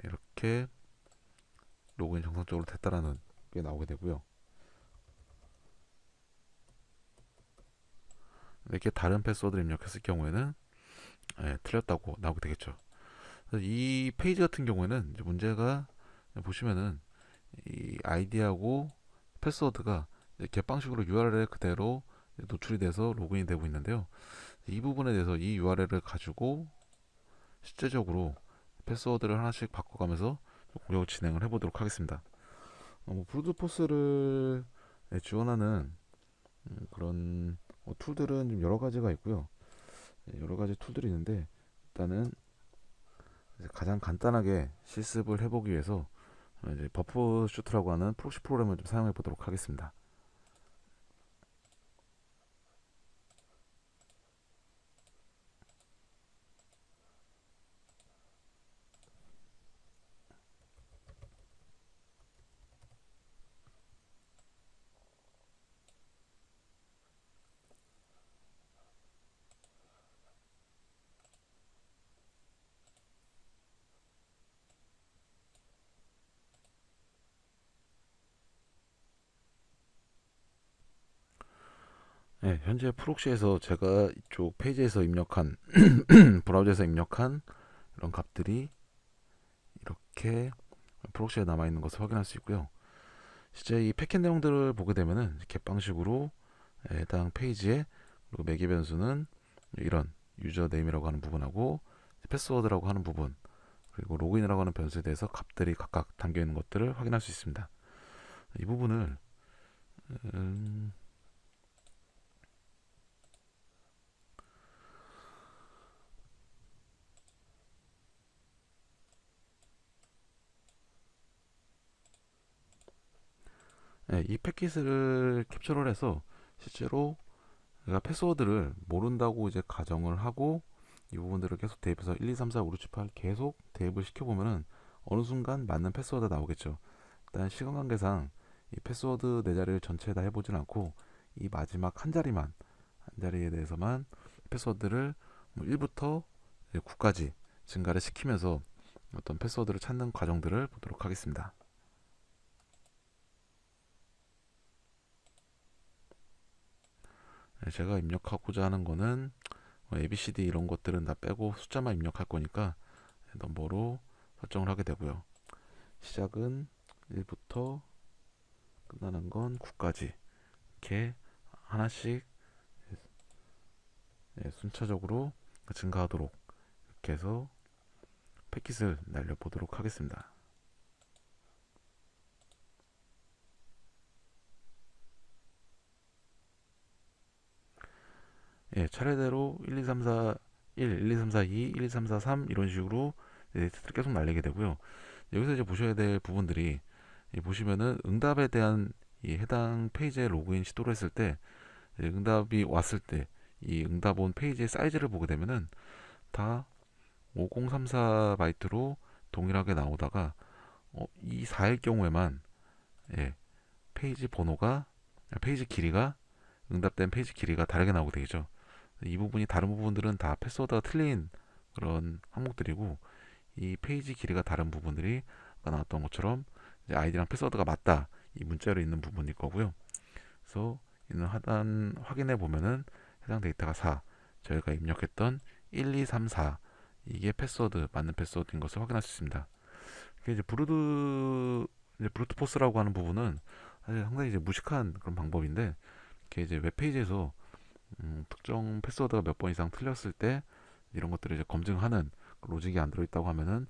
이렇게 로그인 정상적으로 됐다라는 게 나오게 되고요. 이렇게 다른 패스워드를 입력했을 경우에는 틀렸다고 나오게 되겠죠. 그래서 이 페이지 같은 경우에는 이제 문제가 보시면은 이 아이디하고 패스워드가 개방식으로 URL 그대로 노출이 돼서 로그인이 되고 있는데요. 이 부분에 대해서 이 URL을 가지고 실제적으로 패스워드를 하나씩 바꿔가면서 공격을 진행을 해보도록 하겠습니다. 뭐 브루트포스를 지원하는 그런 툴들은 좀 여러 가지가 있고요. 여러 가지 툴들이 있는데 일단은 가장 간단하게 실습을 해보기 위해서 이제 버프슈트라고 하는 프록시 프로그램을 좀 사용해 보도록 하겠습니다. 현재 프록시에서 제가 이쪽 페이지에서 입력한 브라우저에서 입력한 이런 값들이 이렇게 프록시에 남아 있는 것을 확인할 수 있고요. 실제 이 패킷 내용들을 보게 되면은 개방식으로 해당 페이지에 그리고 매개 변수는 이런 유저 네임이라고 하는 부분하고 패스워드라고 하는 부분 그리고 로그인이라고 하는 변수에 대해서 값들이 각각 담겨 있는 것들을 확인할 수 있습니다. 이 부분을 음, 이 패킷을 캡처를 해서 실제로 내가 패스워드를 모른다고 이제 가정을 하고 이 부분들을 계속 대입해서 1, 2, 3, 4, 5, 6, 7, 8 계속 대입을 시켜보면은 어느 순간 맞는 패스워드가 나오겠죠. 일단 시간 관계상 이 패스워드 네 자리를 전체 다 해보진 않고 이 마지막 한 자리에 대해서만 패스워드를 뭐 1부터 9까지 증가를 시키면서 어떤 패스워드를 찾는 과정들을 보도록 하겠습니다. 제가 입력하고자 하는 거는 ABCD 이런 것들은 다 빼고 숫자만 입력할 거니까 넘버로 설정을 하게 되고요. 시작은 1부터 끝나는 건 9까지 이렇게 하나씩 순차적으로 증가하도록 이렇게 해서 패킷을 날려보도록 하겠습니다. 차례대로 1, 2, 3, 4, 1, 1, 2, 3, 4, 2, 1, 2, 3, 4, 3 이런 식으로 데이터를 계속 날리게 되고요. 여기서 이제 보셔야 될 부분들이 보시면은 응답에 대한 이 해당 페이지에 로그인 시도를 했을 때 응답이 왔을 때 이 응답 온 페이지의 사이즈를 보게 되면은 다 5034 바이트로 동일하게 나오다가 이 4일 경우에만 예, 페이지 번호가 페이지 길이가 응답된 페이지 길이가 다르게 나오게 되죠. 이 부분이 다른 부분들은 다 패스워드가 틀린 그런 항목들이고 이 페이지 길이가 다른 부분들이 아까 나왔던 것처럼 이제 아이디랑 패스워드가 맞다 이 문자로 있는 부분일 거고요. 그래서 있는 하단 확인해 보면은 해당 데이터가 4 저희가 입력했던 1, 2, 3, 4 이게 패스워드 맞는 패스워드인 것을 확인할 수 있습니다. 이게 이제 브루트 포스라고 하는 부분은 사실 상당히 이제 무식한 그런 방법인데 이게 이제 웹페이지에서 특정 패스워드가 몇 번 이상 틀렸을 때 이런 것들을 이제 검증하는 로직이 안 들어있다고 하면은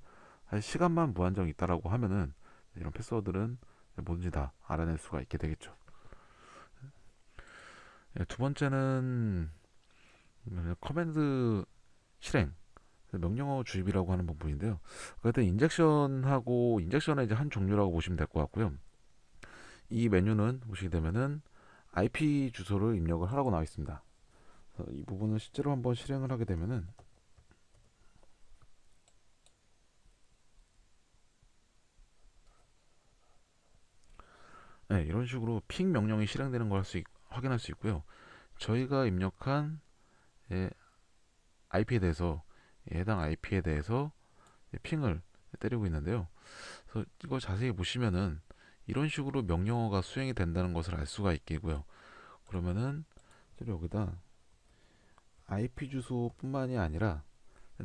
사실 시간만 무한정 있다라고 하면은 이런 패스워드는 뭐든지 다 알아낼 수가 있게 되겠죠. 두 번째는 커맨드 실행, 명령어 주입이라고 하는 부분인데요. 그때 인젝션하고 인젝션의 이제 한 종류라고 보시면 될 것 같고요. 이 메뉴는 보시게 되면은 IP 주소를 입력을 하라고 나와 있습니다. 이 부분을 실제로 한번 실행을 하게 되면은 네, 이런 식으로 핑 명령이 실행되는 걸 확인할 수 있고요. 저희가 입력한 IP에 대해서 해당 IP에 대해서 핑을 때리고 있는데요. 그래서 이거 자세히 보시면은 이런 식으로 명령어가 수행이 된다는 것을 알 수가 있겠고요. 그러면은 여기다 IP 주소뿐만이 아니라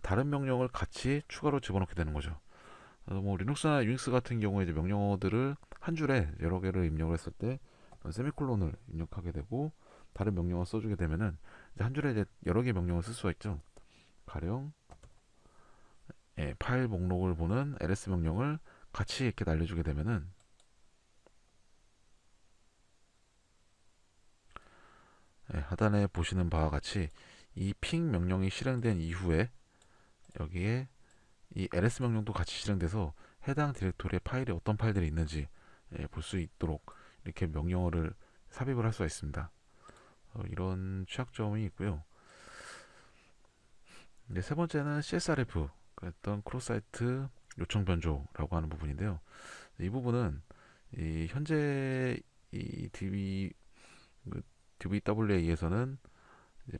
다른 명령을 같이 추가로 집어넣게 되는 거죠. 그래서 뭐 리눅스나 유닉스 같은 경우에 이제 명령어들을 한 줄에 여러 개를 입력을 했을 때 세미콜론을 입력하게 되고 다른 명령어 써주게 되면은 이제 한 줄에 이제 여러 개 명령을 쓸 수가 있죠. 가령 파일 목록을 보는 ls 명령을 같이 이렇게 날려주게 되면은 하단에 보시는 바와 같이 이 핑 명령이 실행된 이후에 여기에 이 ls 명령도 같이 실행돼서 해당 디렉토리에 파일이 어떤 파일들이 있는지 볼 수 있도록 이렇게 명령어를 삽입을 할 수가 있습니다. 이런 취약점이 있고요. 이제 세 번째는 CSRF, 어떤 크로사이트 요청 변조라고 하는 부분인데요. 이 부분은 이 현재 이 DVWA에서는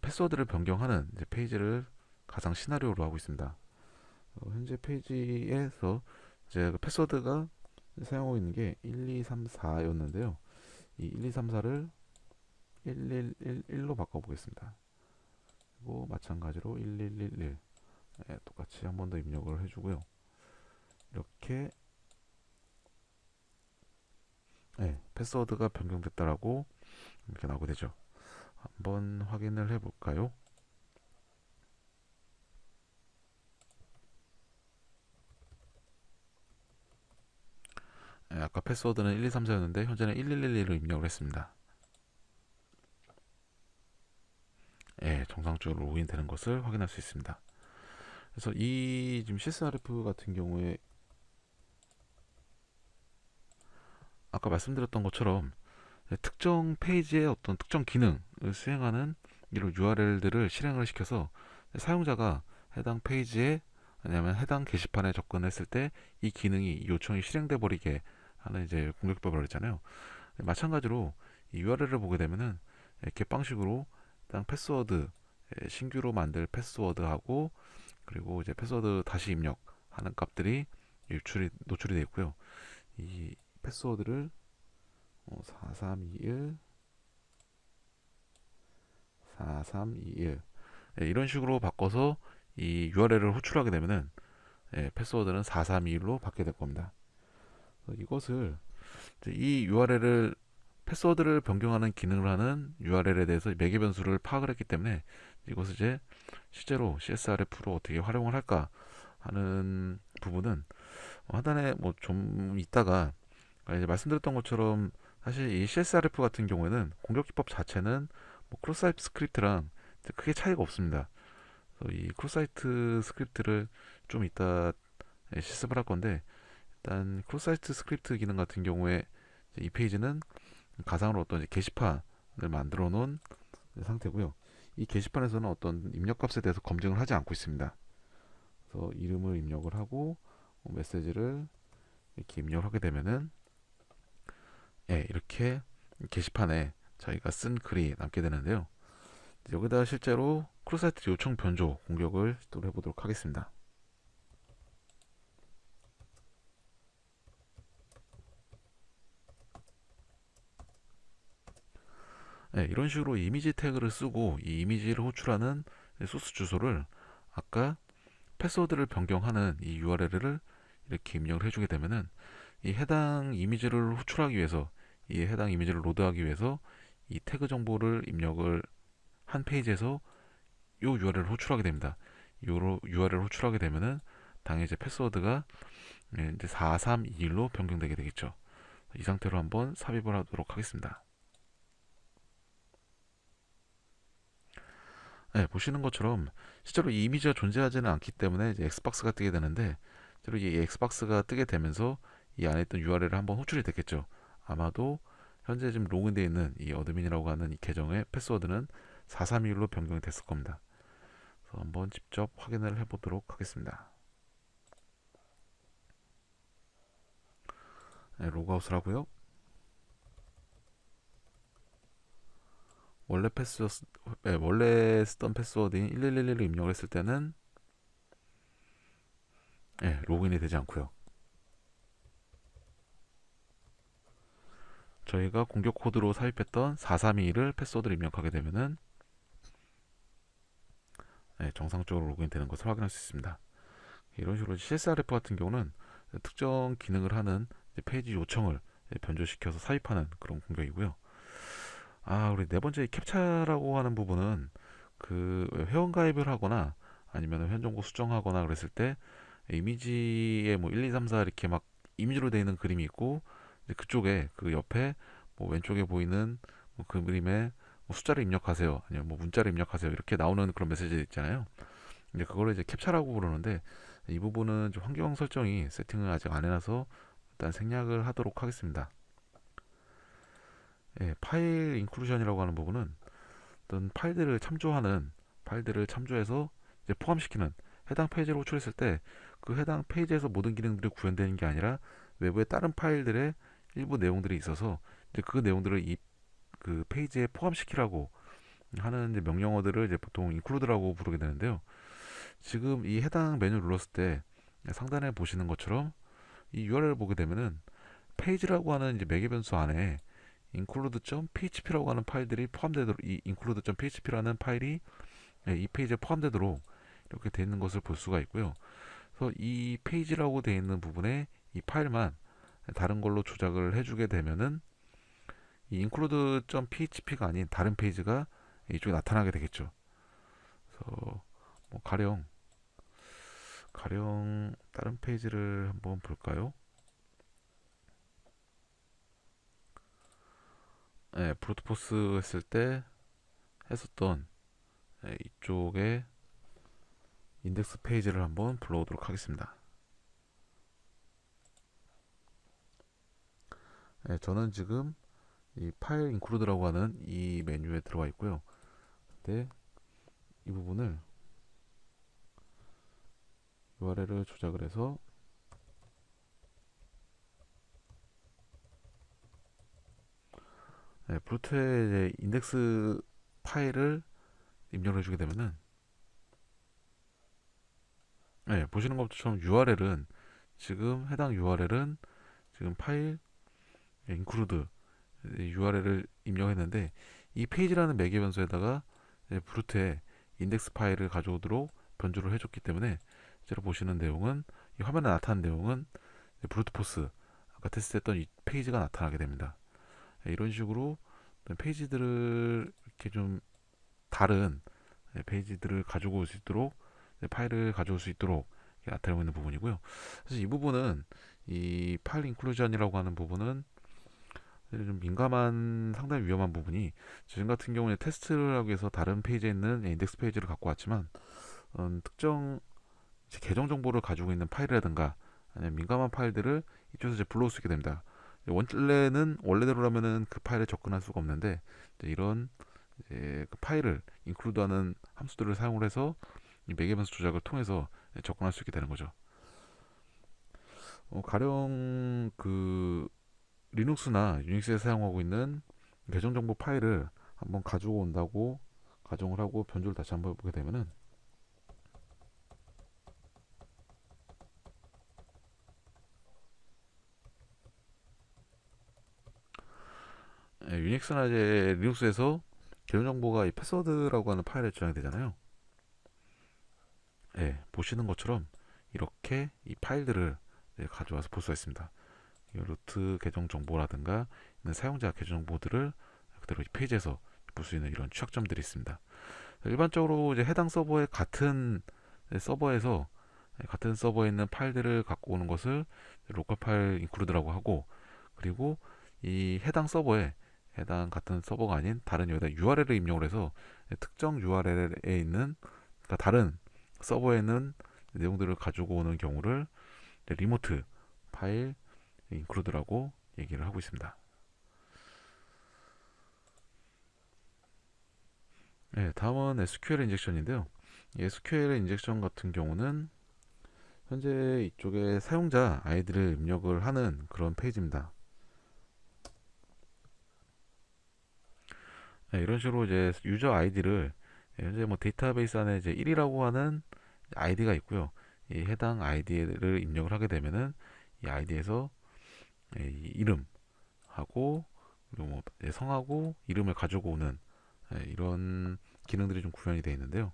패스워드를 변경하는 페이지를 가상 시나리오로 하고 있습니다. 현재 페이지에서 이제 그 패스워드가 사용하고 있는 게 1234였는데요. 이 1234를 1111로 바꿔보겠습니다. 그리고 마찬가지로 1111 똑같이 한 번 더 입력을 해주고요. 이렇게 패스워드가 변경됐다라고 이렇게 나오게 되죠. 한번 확인을 해볼까요? 아까 패스워드는 1234였는데 현재는 1111로 입력을 했습니다. 정상적으로 로그인되는 것을 확인할 수 있습니다. 그래서 이 지금 CSRF 같은 경우에 아까 말씀드렸던 것처럼 특정 페이지의 어떤 특정 기능을 수행하는 이런 URL들을 실행을 시켜서 사용자가 해당 페이지에 아니면 해당 게시판에 접근했을 때 이 기능이 요청이 실행돼 버리게 하는 이제 공격법을 했잖아요. 마찬가지로 이 URL을 보게 되면은 이렇게 방식으로 일단 패스워드 신규로 만들 패스워드하고 그리고 이제 패스워드 다시 입력하는 값들이 노출이 되어 있고요. 이 패스워드를 4321 4321 이런 식으로 바꿔서 이 URL을 호출하게 되면은 패스워드는 4321로 바뀌게 될 겁니다. 이것을 이 URL을 패스워드를 변경하는 기능을 하는 URL에 대해서 매개 변수를 파악을 했기 때문에 이것을 이제 실제로 CSRF로 어떻게 활용을 할까 하는 부분은 하단에 뭐 좀 있다가 이제 말씀드렸던 것처럼 사실 이 CSRF 같은 경우에는 공격 기법 자체는 뭐 크로사이트 스크립트랑 크게 차이가 없습니다. 그래서 이 크로사이트 스크립트를 좀 이따 실습을 할 건데 일단 크로사이트 스크립트 기능 같은 경우에 이 페이지는 가상으로 어떤 게시판을 만들어 놓은 상태고요. 이 게시판에서는 어떤 입력값에 대해서 검증을 하지 않고 있습니다. 그래서 이름을 입력을 하고 메시지를 이렇게 입력을 하게 되면은 이렇게 게시판에 저희가 쓴 글이 남게 되는데요. 여기다 실제로 크로사이트 요청 변조 공격을 시도를 해보도록 하겠습니다. 이런 식으로 이미지 태그를 쓰고 이 이미지를 호출하는 소스 주소를 아까 패스워드를 변경하는 이 URL을 이렇게 입력을 해주게 되면은 이 해당 이미지를 호출하기 위해서 이 해당 이미지를 로드하기 위해서 이 태그 정보를 입력을 한 페이지에서 이 URL을 호출하게 됩니다. 이 URL을 호출하게 되면은 당연히 이제 패스워드가 이제 4321로 변경되게 되겠죠. 이 상태로 한번 삽입을 하도록 하겠습니다. 네, 보시는 것처럼 실제로 이 이미지가 존재하지는 않기 때문에 이제 엑스박스가 뜨게 되는데, 실제로 이 엑스박스가 뜨게 되면서 이 안에 있던 URL을 한번 호출이 됐겠죠. 아마도 현재 지금 로그인되어 있는 이 어드민이라고 하는 이 계정의 패스워드는 431로 변경이 됐을 겁니다. 그래서 한번 직접 확인을 해보도록 하겠습니다. 네, 로그아웃을 하고요. 원래 패스워드, 네, 원래 쓰던 패스워드인 1111을 입력을 했을 때는 네, 로그인이 되지 않고요. 저희가 공격 코드로 삽입했던 4321을 패스워드를 입력하게 되면은 네, 정상적으로 로그인 되는 것을 확인할 수 있습니다. 이런 식으로 CSRF 같은 경우는 특정 기능을 하는 페이지 요청을 변조시켜서 삽입하는 그런 공격이고요. 우리 네 번째 캡차라고 하는 부분은 그 회원 가입을 하거나 아니면 회원정보 수정하거나 그랬을 때 이미지에 뭐 1, 2, 3, 4 이렇게 막 이미지로 되어 있는 그림이 있고, 그쪽에 그 옆에 뭐 왼쪽에 보이는 뭐그 그림에 뭐 숫자를 입력하세요, 아니면 뭐 문자를 입력하세요 이렇게 나오는 그런 메시지 있잖아요. 이제 그거를 이제 캡차라고 부르는데, 이 부분은 좀 환경 설정이 세팅을 아직 안 해놔서 일단 생략을 하도록 하겠습니다. 예, 파일 인클루전이라고 하는 부분은 어떤 파일들을 참조해서 이제 포함시키는, 해당 페이지를 호출했을 때 그 해당 페이지에서 모든 기능들이 구현되는 게 아니라 외부에 다른 파일들의 일부 내용들이 있어서 이제 그 내용들을 이 그 페이지에 포함시키라고 하는 이제 명령어들을 이제 보통 include라고 부르게 되는데요. 지금 이 해당 메뉴를 눌렀을 때 상단에 보시는 것처럼 이 URL을 보게 되면은 페이지라고 하는 이제 매개 변수 안에 include.php라고 하는 파일들이 포함되도록, 이 include.php라는 파일이 이 페이지에 포함되도록 이렇게 되어 있는 것을 볼 수가 있고요. 그래서 이 페이지라고 되어 있는 부분에 이 파일만 다른 걸로 조작을 해주게 되면은 이 include.php가 아닌 다른 페이지가 이쪽에 나타나게 되겠죠. 그래서 뭐 가령 다른 페이지를 한번 볼까요? 네, 브루트포스 했을 때 했었던 이쪽에 인덱스 페이지를 한번 불러오도록 하겠습니다. 네, 저는 지금 이 파일 인클루드라고 하는 이 메뉴에 들어와 있고요. 근데 이 부분을 URL을 조작을 해서 브루트의 인덱스 파일을 입력을 해주게 되면은 보시는 것처럼 URL은 지금 해당 URL은 지금 파일 include URL을 입력했는데, 이 페이지라는 매개 변수에다가 브루트의 인덱스 파일을 가져오도록 변조를 해줬기 때문에 실제로 보시는 내용은, 이 화면에 나타난 내용은 브루트 포스 아까 테스트했던 이 페이지가 나타나게 됩니다. 이런 식으로 페이지들을 이렇게 좀 다른 페이지들을 가지고 올 수 있도록, 파일을 가져올 수 있도록 나타내고 있는 부분이고요. 사실 이 부분은, 이 파일 인클루전이라고 하는 부분은 좀 민감한, 상당히 위험한 부분이, 지금 같은 경우에 테스트를 하기 위해서 다른 페이지에 있는 인덱스 페이지를 갖고 왔지만 특정 계정 정보를 가지고 있는 파일이라든가 아니면 민감한 파일들을 이쪽에서 이제 불러올 수 있게 됩니다. 원래대로라면은 그 파일에 접근할 수가 없는데, 이런 이제 그 파일을 인클루드하는 함수들을 사용을 해서 이 매개변수 조작을 통해서 접근할 수 있게 되는 거죠. 가령 그 리눅스나 유닉스에 사용하고 있는 계정 정보 파일을 한번 가지고 온다고 가정을 하고 변조를 다시 한번 해보게 되면은 유닉스나 이제 리눅스에서 계정 정보가 이 패스워드라고 하는 파일에 저장이 되잖아요. 보시는 것처럼 이렇게 이 파일들을 가져와서 볼 수가 있습니다. 이 루트 계정 정보라든가 있는 사용자 계정 정보들을 그대로 이 페이지에서 볼 수 있는 이런 취약점들이 있습니다. 일반적으로 이제 해당 서버의 서버에서 같은 서버에 있는 파일들을 갖고 오는 것을 로컬 파일 인클루드라고 하고, 그리고 이 해당 서버에 해당 같은 서버가 아닌 다른 여기다 URL을 입력을 해서 특정 URL에 있는, 그러니까 다른 서버에 있는 내용들을 가지고 오는 경우를 리모트 파일 인클루드라고 얘기를 하고 있습니다. 네, 다음은 SQL 인젝션인데요. SQL 인젝션 같은 경우는 현재 이쪽에 사용자 아이디를 입력을 하는 그런 페이지입니다. 네, 이런 식으로 이제 유저 아이디를 현재 뭐 데이터베이스 안에 이제 1이라고 하는 아이디가 있고요. 이 해당 아이디를 입력을 하게 되면은 이 아이디에서 이 이름하고 그리고 뭐 성하고 이름을 가지고 오는 이런 기능들이 좀 구현이 되어 있는데요.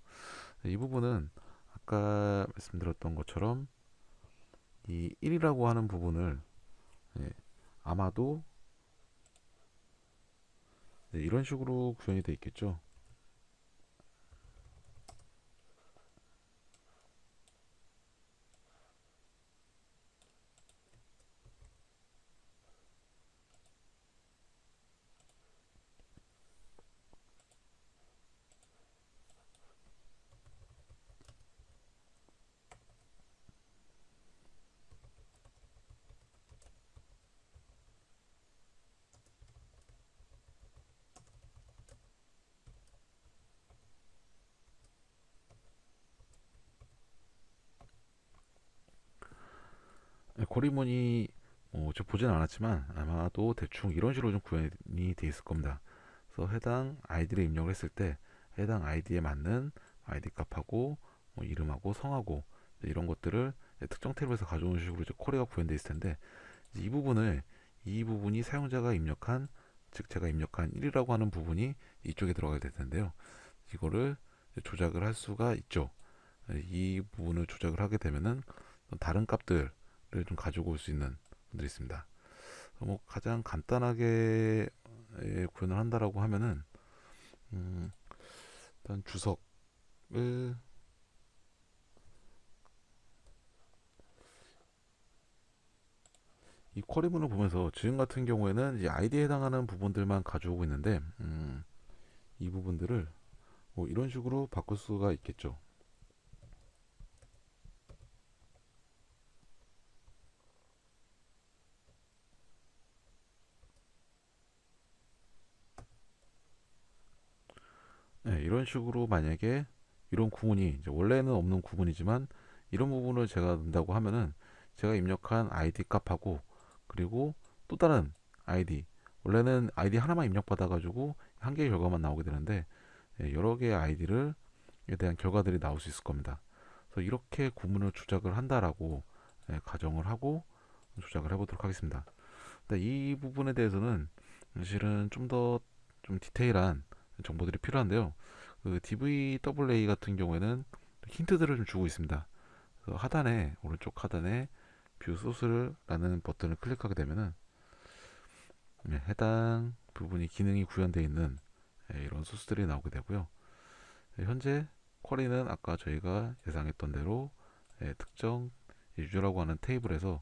이 부분은 아까 말씀드렸던 것처럼 이 1이라고 하는 부분을 아마도 이런 식으로 구현이 되어 있겠죠. 고리문이 저 보진 않았지만 아마도 대충 이런 식으로 좀 구현이 돼 있을 겁니다. 그래서 해당 아이디를 입력을 했을 때 해당 아이디에 맞는 아이디 값하고 이름하고 성하고 이런 것들을 특정 테이블에서 가져오는 식으로 이제 쿼리가 구현되어 있을 텐데, 이 부분이 사용자가 입력한, 즉 제가 입력한 1이라고 하는 부분이 이쪽에 들어가게 될 텐데요. 이거를 조작을 할 수가 있죠. 이 부분을 조작을 하게 되면은 다른 값들을 좀 가지고 올 수 있는 분들이 있습니다. 뭐 가장 간단하게 구현을 한다라고 하면은 일단 주석을 이 쿼리문을 보면서 지금 같은 경우에는 이제 아이디에 해당하는 부분들만 가져오고 있는데 이 부분들을 뭐 이런 식으로 바꿀 수가 있겠죠. 네, 이런 식으로 만약에 이런 구문이 이제 원래는 없는 구문이지만 이런 부분을 제가 넣는다고 하면은 제가 입력한 아이디 값하고 그리고 또 다른 아이디, 원래는 아이디 하나만 입력받아 가지고 한 개의 결과만 나오게 되는데 여러 개의 아이디를 에 대한 결과들이 나올 수 있을 겁니다. 그래서 이렇게 구문을 조작을 한다라고 가정을 하고 조작을 해보도록 하겠습니다. 이 부분에 대해서는 사실은 좀 더 좀 디테일한 정보들이 필요한데요. 그 DVAA 같은 경우에는 힌트들을 좀 주고 있습니다. 하단에, 오른쪽 하단에 뷰 소스라는 버튼을 클릭하게 되면은 해당 부분이 기능이 구현되어 있는 이런 소스들이 나오게 되고요. 현재 쿼리는 아까 저희가 예상했던 대로 특정 유저라고 하는 테이블에서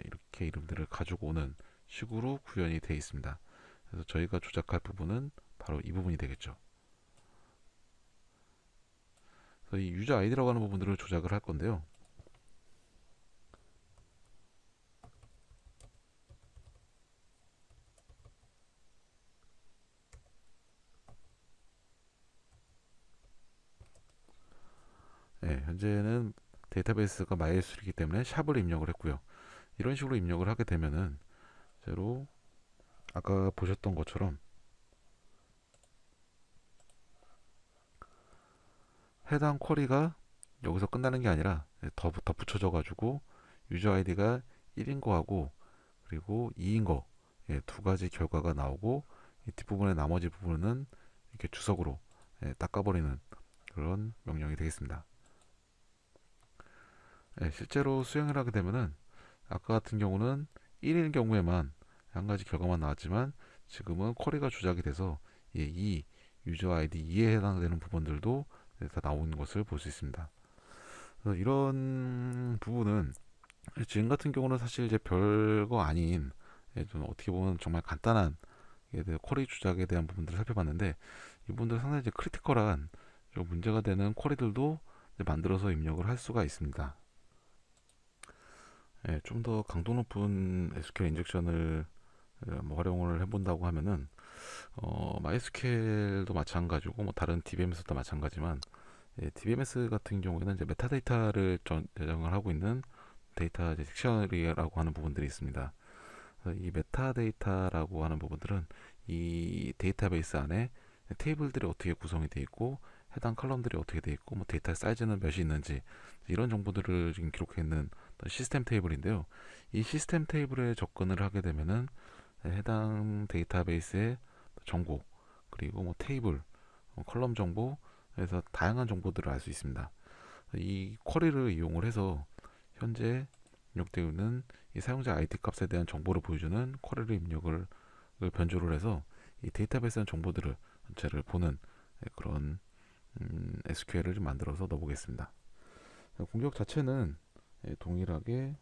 이렇게 이름들을 가지고 오는 식으로 구현이 되어 있습니다. 그래서 저희가 조작할 부분은 바로 이 부분이 되겠죠. 그래서 이 유저 아이디라고 하는 부분들을 조작을 할 건데요. 현재는 데이터베이스가 MySQL이기 때문에 샵을 입력을 했고요. 이런 식으로 입력을 하게 되면은 제로 아까 보셨던 것처럼 해당 쿼리가 여기서 끝나는 게 아니라 더 덧붙여져 가지고 유저 아이디가 1인 거하고 그리고 2인 거, 두 가지 결과가 나오고 이 뒷부분의 나머지 부분은 이렇게 주석으로 닦아버리는 그런 명령이 되겠습니다. 실제로 수행을 하게 되면은 아까 같은 경우는 1인 경우에만 한 가지 결과만 나왔지만 지금은 쿼리가 조작이 돼서 이 유저 아이디 2에 해당되는 부분들도 다 나오는 것을 볼 수 있습니다. 이런 부분은 지금 같은 경우는 사실 이제 별거 아닌 좀 어떻게 보면 정말 간단한 쿼리 조작에 대한 부분들을 살펴봤는데, 이분들 상당히 이제 크리티컬한 좀 문제가 되는 쿼리들도 이제 만들어서 입력을 할 수가 있습니다. 예, 좀 더 강도 높은 SQL 인젝션을 뭐 활용을 해본다고 하면은 MySQL도 마찬가지고 뭐 다른 DBMS도 마찬가지만, DBMS 같은 경우에는 이제 메타데이터를 저장을 하고 있는 데이터 이제 딕셔너리라고 하는 부분들이 있습니다. 그래서 이 메타데이터라고 하는 부분들은 이 데이터베이스 안에 테이블들이 어떻게 구성이 되어 있고, 해당 컬럼들이 어떻게 되어 있고, 뭐 데이터 사이즈는 몇이 있는지, 이런 정보들을 지금 기록해 있는 시스템 테이블인데요. 이 시스템 테이블에 접근을 하게 되면은 해당 데이터베이스의 정보, 그리고 뭐 테이블, 컬럼 정보, 그래서 다양한 정보들을 알 수 있습니다. 이 쿼리를 이용을 해서 현재 입력되어 있는 이 사용자 아이디 값에 대한 정보를 보여주는 쿼리를 입력을 변조를 해서 이 데이터베이스의 정보들을 전체를 보는 그런 SQL을 좀 만들어서 넣어보겠습니다. 공격 자체는 동일하게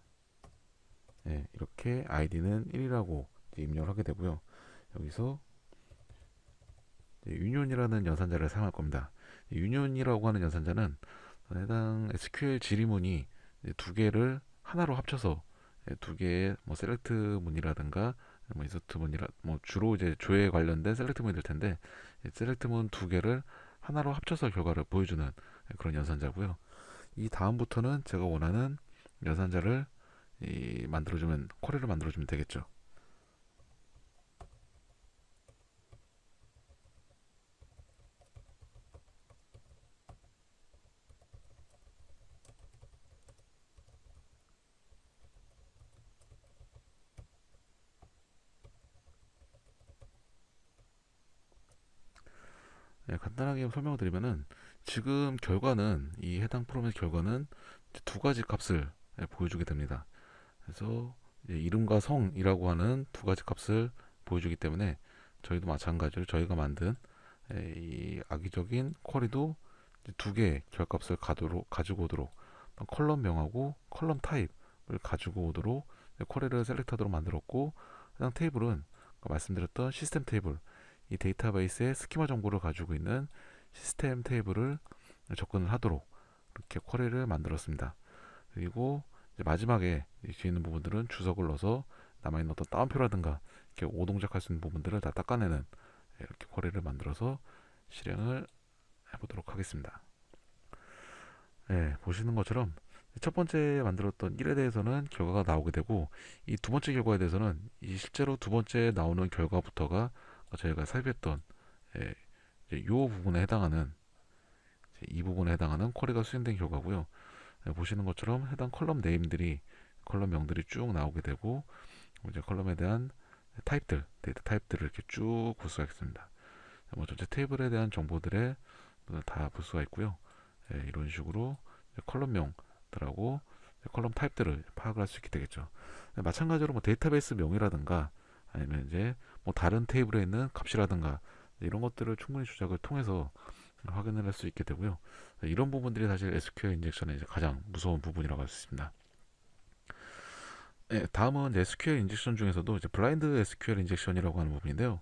이렇게 아이디는 1이라고 입력을 하게 되고요. 여기서 유니온이라는 연산자를 사용할 겁니다. 유니온이라고 하는 연산자는 해당 SQL 지리문이 두 개를 하나로 합쳐서 두 개의 뭐 셀렉트 문이라든가 뭐 인서트 문이라 뭐 주로 이제 조회에 관련된 셀렉트 문이 될 텐데, 셀렉트 문 두 개를 하나로 합쳐서 결과를 보여주는 그런 연산자고요. 이 다음부터는 제가 원하는 연산자를 만들어주면, 쿼리를 만들어주면 되겠죠. 간단하게 설명을 드리면은, 지금 결과는 이 해당 프로그램의 결과는 두 가지 값을 보여주게 됩니다. 그래서 이름과 성이라고 하는 두 가지 값을 보여주기 때문에, 저희도 마찬가지로 저희가 만든 이 악의적인 쿼리도 두 개의 결값을 가지고 오도록 컬럼명하고 컬럼 타입을 가지고 오도록 쿼리를 셀렉트하도록 만들었고, 해당 테이블은 아까 말씀드렸던 시스템 테이블, 이 데이터베이스의 스키마 정보를 가지고 있는 시스템 테이블을 접근을 하도록 이렇게 쿼리를 만들었습니다. 그리고 이제 마지막에 뒤에 있는 부분들은 주석을 넣어서 남아있는 어떤 따옴표라든가 이렇게 오동작할 수 있는 부분들을 다 닦아내는 이렇게 쿼리를 만들어서 실행을 해보도록 하겠습니다. 보시는 것처럼 첫 번째 만들었던 1에 대해서는 결과가 나오게 되고, 이 두 번째 결과에 대해서는 이 실제로 두 번째 나오는 결과부터가 저희가 살폈던 이 부분에 해당하는, 이 부분에 해당하는 쿼리가 수행된 결과고요. 보시는 것처럼 해당 컬럼 네임들이, 컬럼 명들이 쭉 나오게 되고, 이제 컬럼에 대한 타입들, 데이터 타입들을 이렇게 쭉 볼 수가 있습니다. 뭐 전체 테이블에 대한 정보들을 다 볼 수가 있고요. 이런 식으로 컬럼명들하고 컬럼 타입들을 파악을 할 수 있게 되겠죠. 마찬가지로 뭐 데이터베이스 명이라든가 아니면 이제 뭐 다른 테이블에 있는 값이라든가 이런 것들을 충분히 조작을 통해서 확인을 할 수 있게 되고요. 이런 부분들이 사실 SQL 인젝션의 이제 가장 무서운 부분이라고 할 수 있습니다. 다음은 이제 SQL 인젝션 중에서도 이제 블라인드 SQL 인젝션이라고 하는 부분인데요.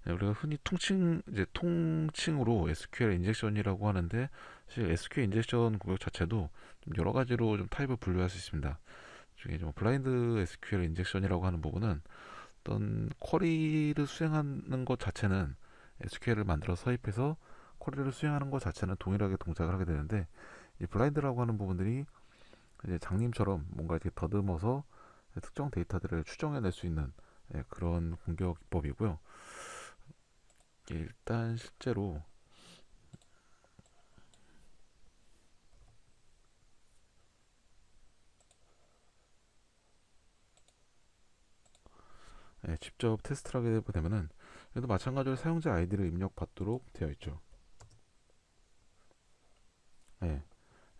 우리가 흔히 통칭으로 SQL 인젝션이라고 하는데, 사실 SQL 인젝션 구역 자체도 좀 여러 가지로 좀 타입을 분류할 수 있습니다. 중에 좀 블라인드 SQL 인젝션이라고 하는 부분은 어떤 쿼리를 수행하는 것 자체는 SQL을 만들어 서입해서 쿼리를 수행하는 것 자체는 동일하게 동작을 하게 되는데, 이 블라인드라고 하는 부분들이 이제 장님처럼 뭔가 이렇게 더듬어서 특정 데이터들을 추정해낼 수 있는 그런 공격 기법이고요. 일단 실제로 직접 테스트를 하게 되면은, 얘도 마찬가지로 사용자 아이디를 입력받도록 되어 있죠.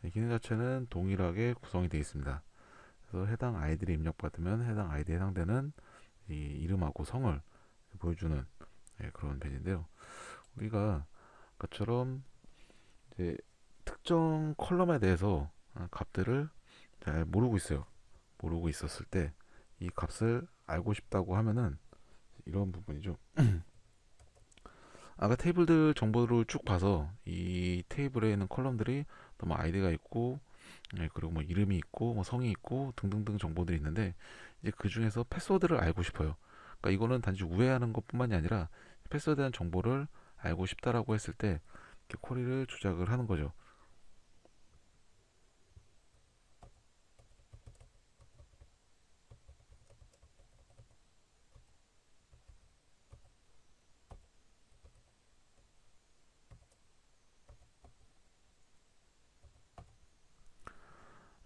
이 기능 자체는 동일하게 구성이 되어 있습니다. 그래서 해당 아이디를 입력받으면 해당 아이디에 해당되는 이 이름하고 성을 보여주는 그런 페이지인데요. 우리가 아까처럼 이제 특정 컬럼에 대해서 값들을 잘 모르고 있어요. 모르고 있었을 때 이 값을 알고 싶다고 하면은 이런 부분이죠. 아까 테이블들 정보를 쭉 봐서 이 테이블에 있는 컬럼들이 또 뭐 아이디가 있고, 그리고 뭐 이름이 있고 뭐 성이 있고 등등등 정보들이 있는데, 이제 그 중에서 패스워드를 알고 싶어요. 그러니까 이거는 단지 우회하는 것뿐만이 아니라 패스워드에 대한 정보를 알고 싶다라고 했을 때 이렇게 쿼리를 조작을 하는 거죠.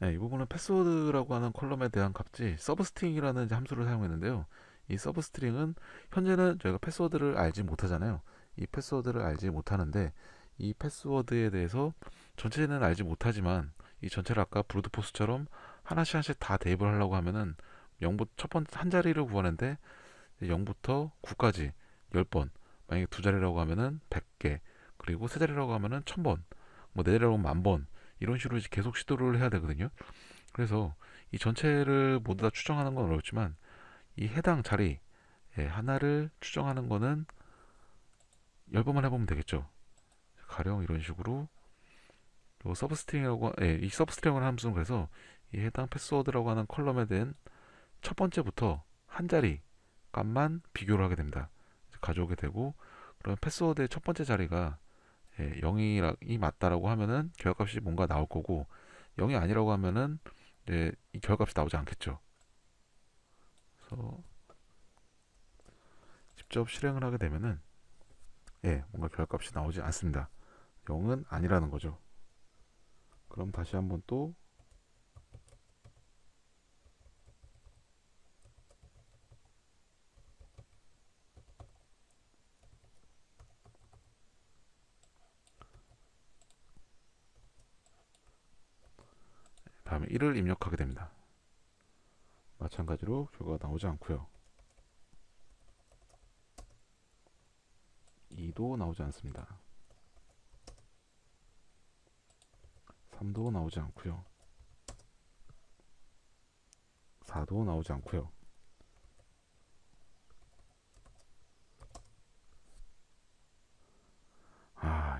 이 부분은 패스워드라고 하는 컬럼에 대한 값이 서브스트링이라는 이제 함수를 사용했는데요. 이 서브스트링은 현재는 저희가 패스워드를 알지 못하잖아요. 이 패스워드를 알지 못하는데, 이 패스워드에 대해서 전체는 알지 못하지만 이 전체를 아까 브루트포스처럼 하나씩 하나씩 다 대입을 하려고 하면은 0부터 첫 번째 한 자리를 구하는데 0부터 9까지 10번, 만약에 두 자리라고 하면은 100개, 그리고 세 자리라고 하면은 1000번, 뭐 네 자리라고 하면 10,000번, 이런 식으로 이제 계속 시도를 해야 되거든요. 그래서 이 전체를 모두 다 추정하는 건 어렵지만 이 해당 자리 하나를 추정하는 거는 10번만 해보면 되겠죠. 가령 이런 식으로 요 서브스트링이라고, 이 서브스트링을 함수는 그래서 이 해당 패스워드라고 하는 컬럼에 대한 첫 번째부터 한 자리 값만 비교를 하게 됩니다. 가져오게 되고, 그럼 패스워드의 첫 번째 자리가 0이 맞다라고 하면은 결과값이 뭔가 나올 거고, 0이 아니라고 하면은 이제 이 결과값이 나오지 않겠죠. 그래서 직접 실행을 하게 되면은 뭔가 결과값이 나오지 않습니다. 0은 아니라는 거죠. 그럼 다시 한번 또 다음에 1을 입력하게 됩니다. 마찬가지로 결과가 나오지 않고요. 2도 나오지 않습니다. 3도 나오지 않고요. 4도 나오지 않고요.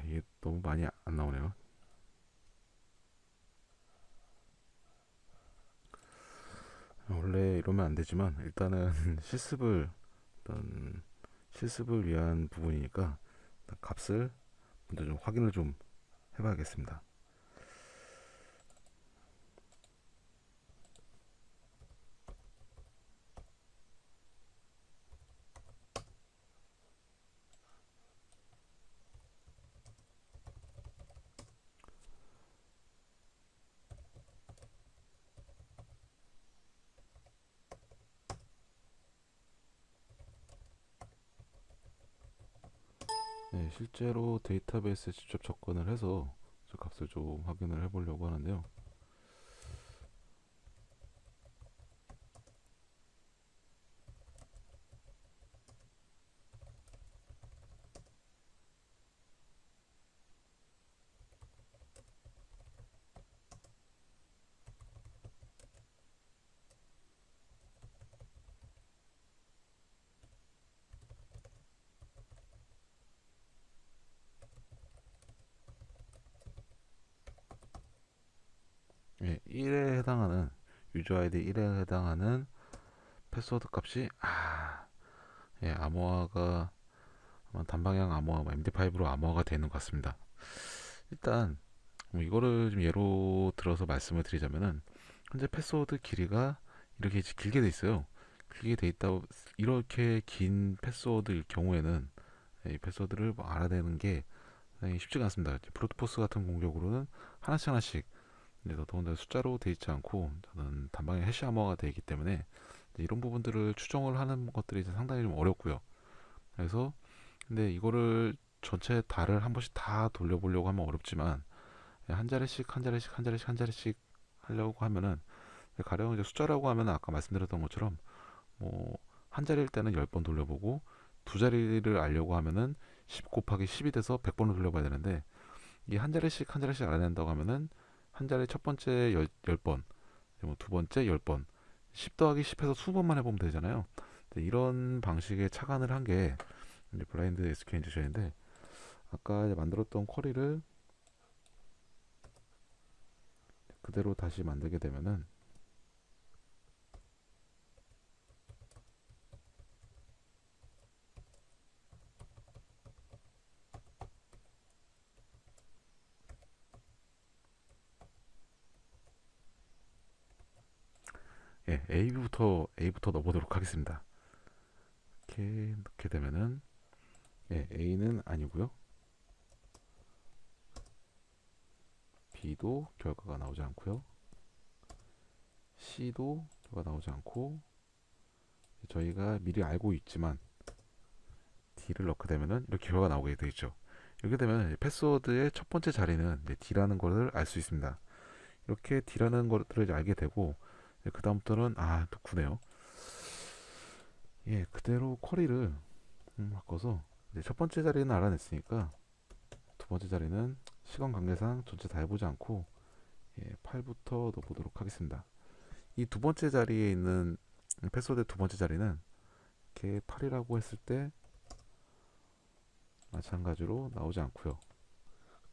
이게 너무 많이 안 나오네요. 원래 이러면 안 되지만 일단은 어떤 실습을 위한 부분이니까 일단 값을 먼저 좀 확인을 좀 해봐야겠습니다. 실제로 데이터베이스에 직접 접근을 해서 저 값을 좀 확인을 해보려고 하는데요. 예, 1에 해당하는 유저 아이디 1에 해당하는 패스워드 값이 암호화가 아마 단방향 암호화, MD5로 암호화가 되는 것 같습니다. 일단 뭐 이거를 좀 예로 들어서 말씀을 드리자면은, 현재 패스워드 길이가 이렇게 길게 돼 있어요. 길게 돼 있다. 이렇게 긴 패스워드일 경우에는 이 패스워드를 뭐 알아내는 게 상당히 쉽지가 않습니다. 브루트포스 같은 공격으로는 하나씩 하나씩, 더군다나 숫자로 돼 있지 않고 저는 단방향 해시 암호화가 되어 있기 때문에 이런 부분들을 추정을 하는 것들이 상당히 좀 어렵고요. 그래서 근데 이거를 전체 달을 한 번씩 다 돌려보려고 하면 어렵지만, 한 자리씩 한 자리씩 한 자리씩 한 자리씩 하려고 하면은, 가령 이제 숫자라고 하면 아까 말씀드렸던 것처럼 뭐 한 자리일 때는 10번 돌려보고, 두 자리를 알려고 하면은 10 곱하기 10이 돼서 100번을 돌려봐야 되는데, 이 한 자리씩 한 자리씩 알아낸다고 하면은 한 자리 첫 번째 10번, 두 번째 10번, 10 더하기 10 해서 20번만 해보면 되잖아요. 이런 방식의 착안을 한 게 블라인드 SQL 인젝션인데, 아까 이제 만들었던 쿼리를 그대로 다시 만들게 되면은 예, A부터 넣어보도록 하겠습니다. 이렇게 넣게 되면은 예, A는 아니고요. B도 결과가 나오지 않고요. C도 결과가 나오지 않고 저희가 미리 알고 있지만 D를 넣게 되면은 이렇게 결과가 나오게 되겠죠. 이렇게 되면 패스워드의 첫 번째 자리는 D라는 것을 알 수 있습니다. 이렇게 D라는 것들을 알게 되고 그 다음부터는 또 9네요. 예, 그대로 쿼리를 바꿔서 첫 번째 자리는 알아냈으니까 두 번째 자리는 시간 관계상 전체 다 해보지 않고 8부터 넣어보도록 하겠습니다. 이 두 번째 자리에 있는 패스워드의 두 번째 자리는 이렇게 8이라고 했을 때 마찬가지로 나오지 않고요.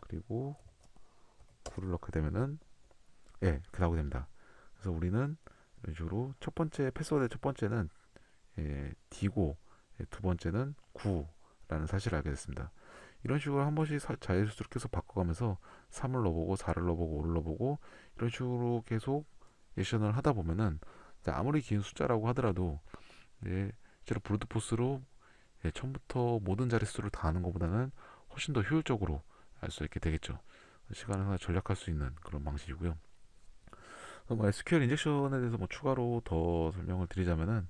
그리고 9를 넣게 되면은 이렇게 나오게 됩니다. 그래서 우리는 이런 식으로 첫 번째 패스워드의 첫 번째는 D고 두 번째는 9라는 사실을 알게 됐습니다. 이런 식으로 한 번씩 자연스럽게 계속 바꿔가면서 3을 넣어보고 4를 넣어보고 5를 넣어보고 이런 식으로 계속 예션을 하다 보면은 아무리 긴 숫자라고 하더라도 실제로 브루트포스로 처음부터 모든 자릿수를 다 하는 것보다는 훨씬 더 효율적으로 알 수 있게 되겠죠. 시간을 하나 절약할 수 있는 그런 방식이고요. 뭐 SQL 인젝션에 대해서 뭐 추가로 더 설명을 드리자면은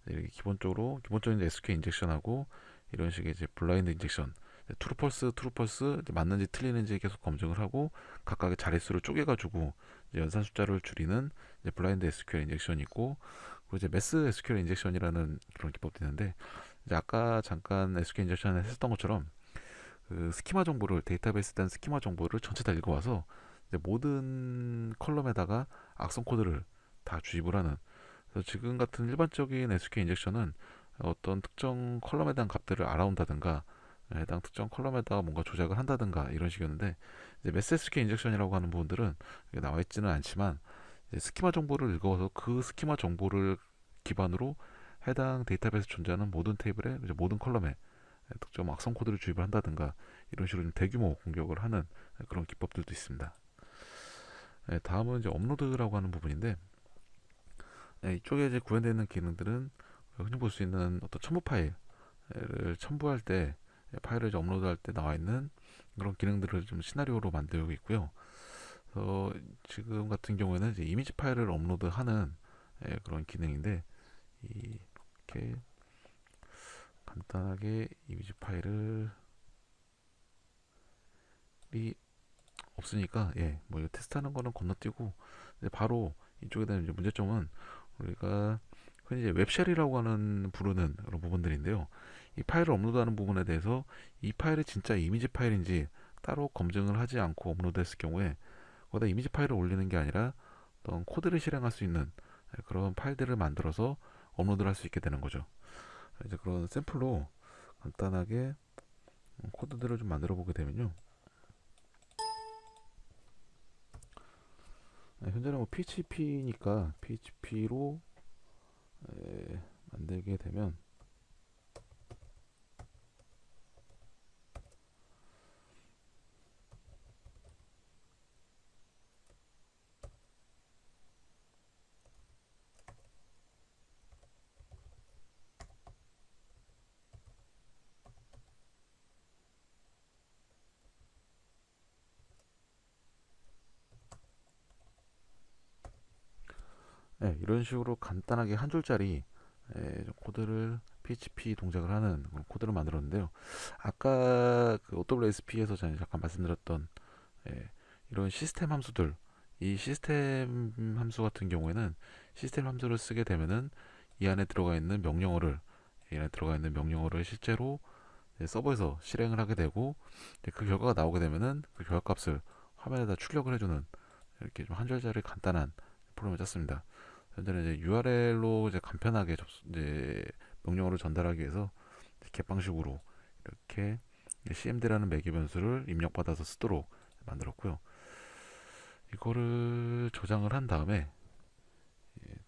이렇게 기본적인 SQL 인젝션하고 이런 식의 이제 블라인드 인젝션, 트루펄스 맞는지 틀리는지 계속 검증을 하고 각각의 자릿수를 쪼개가지고 연산 숫자를 줄이는 블라인드 SQL 인젝션이 있고 그리고 이제 매스 SQL 인젝션이라는 그런 기법도 있는데 이제 아까 잠깐 SQL 인젝션에 했었던 것처럼 그 스키마 정보를 데이터베이스에 대한 스키마 정보를 전체 다 읽어와서 이제 모든 컬럼에다가 악성 코드를 다 주입을 하는 그래서 지금 같은 일반적인 SQL 인젝션은 어떤 특정 컬럼에 대한 값들을 알아온다든가 해당 특정 컬럼에다가 뭔가 조작을 한다든가 이런 식이었는데 이제 매스 SQL 인젝션이라고 하는 부분들은 나와 있지는 않지만 스키마 정보를 읽어서 그 스키마 정보를 기반으로 해당 데이터베이스에 존재하는 모든 테이블에 모든 컬럼에 특정 악성 코드를 주입을 한다든가 이런 식으로 대규모 공격을 하는 그런 기법들도 있습니다. 다음은 이제 업로드라고 하는 부분인데 이쪽에 이제 구현되어 있는 기능들은 흔히 볼 수 있는 어떤 첨부 파일을 첨부할 때 파일을 이제 업로드할 때 나와 있는 그런 기능들을 좀 시나리오로 만들고 있고요. 그래서 지금 같은 경우에는 이제 이미지 파일을 업로드하는 그런 기능인데 이렇게 간단하게 이미지 파일을 없으니까 뭐 이거 테스트하는 거는 건너뛰고 바로 이쪽에 대한 이제 문제점은 우리가 흔히 이제 웹쉘이라고 하는 부르는 그런 부분들인데요. 이 파일을 업로드하는 부분에 대해서 이 파일이 진짜 이미지 파일인지 따로 검증을 하지 않고 업로드했을 경우에 거기다 이미지 파일을 올리는 게 아니라 어떤 코드를 실행할 수 있는 그런 파일들을 만들어서 업로드를 할 수 있게 되는 거죠. 이제 그런 샘플로 간단하게 코드들을 좀 만들어 보게 되면요. 현재는 뭐 PHP니까 PHP로 만들게 되면 이런 식으로 간단하게 한 줄짜리 코드를 PHP 동작을 하는 그런 코드를 만들었는데요. 아까 그 OWSP에서 잠깐 말씀드렸던 이런 시스템 함수들, 이 시스템 함수 같은 경우에는 시스템 함수를 쓰게 되면은 이 안에 들어가 있는 명령어를 실제로 서버에서 실행을 하게 되고 그 결과가 나오게 되면은 그 결과값을 화면에다 출력을 해주는 이렇게 좀 한 줄짜리 간단한 프로그램을 짰습니다. 현재는 이제 URL로 이제 간편하게 이제 명령어를 전달하기 위해서 객방식으로 이렇게 cmd라는 매개 변수를 입력받아서 쓰도록 만들었고요. 이거를 저장을 한 다음에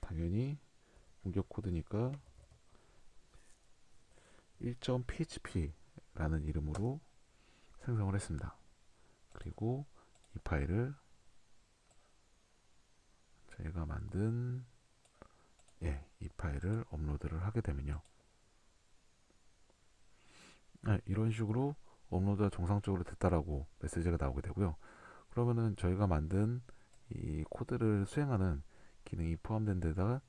당연히 공격 코드니까 1.php라는 이름으로 생성을 했습니다. 그리고 이 파일을 저희가 만든 이 파일을 업로드를 하게 되면요. 이런 식으로 업로드가 정상적으로 됐다라고 메시지가 나오게 되고요. 그러면은 저희가 만든 이 코드를 수행하는 기능이 포함된 데다가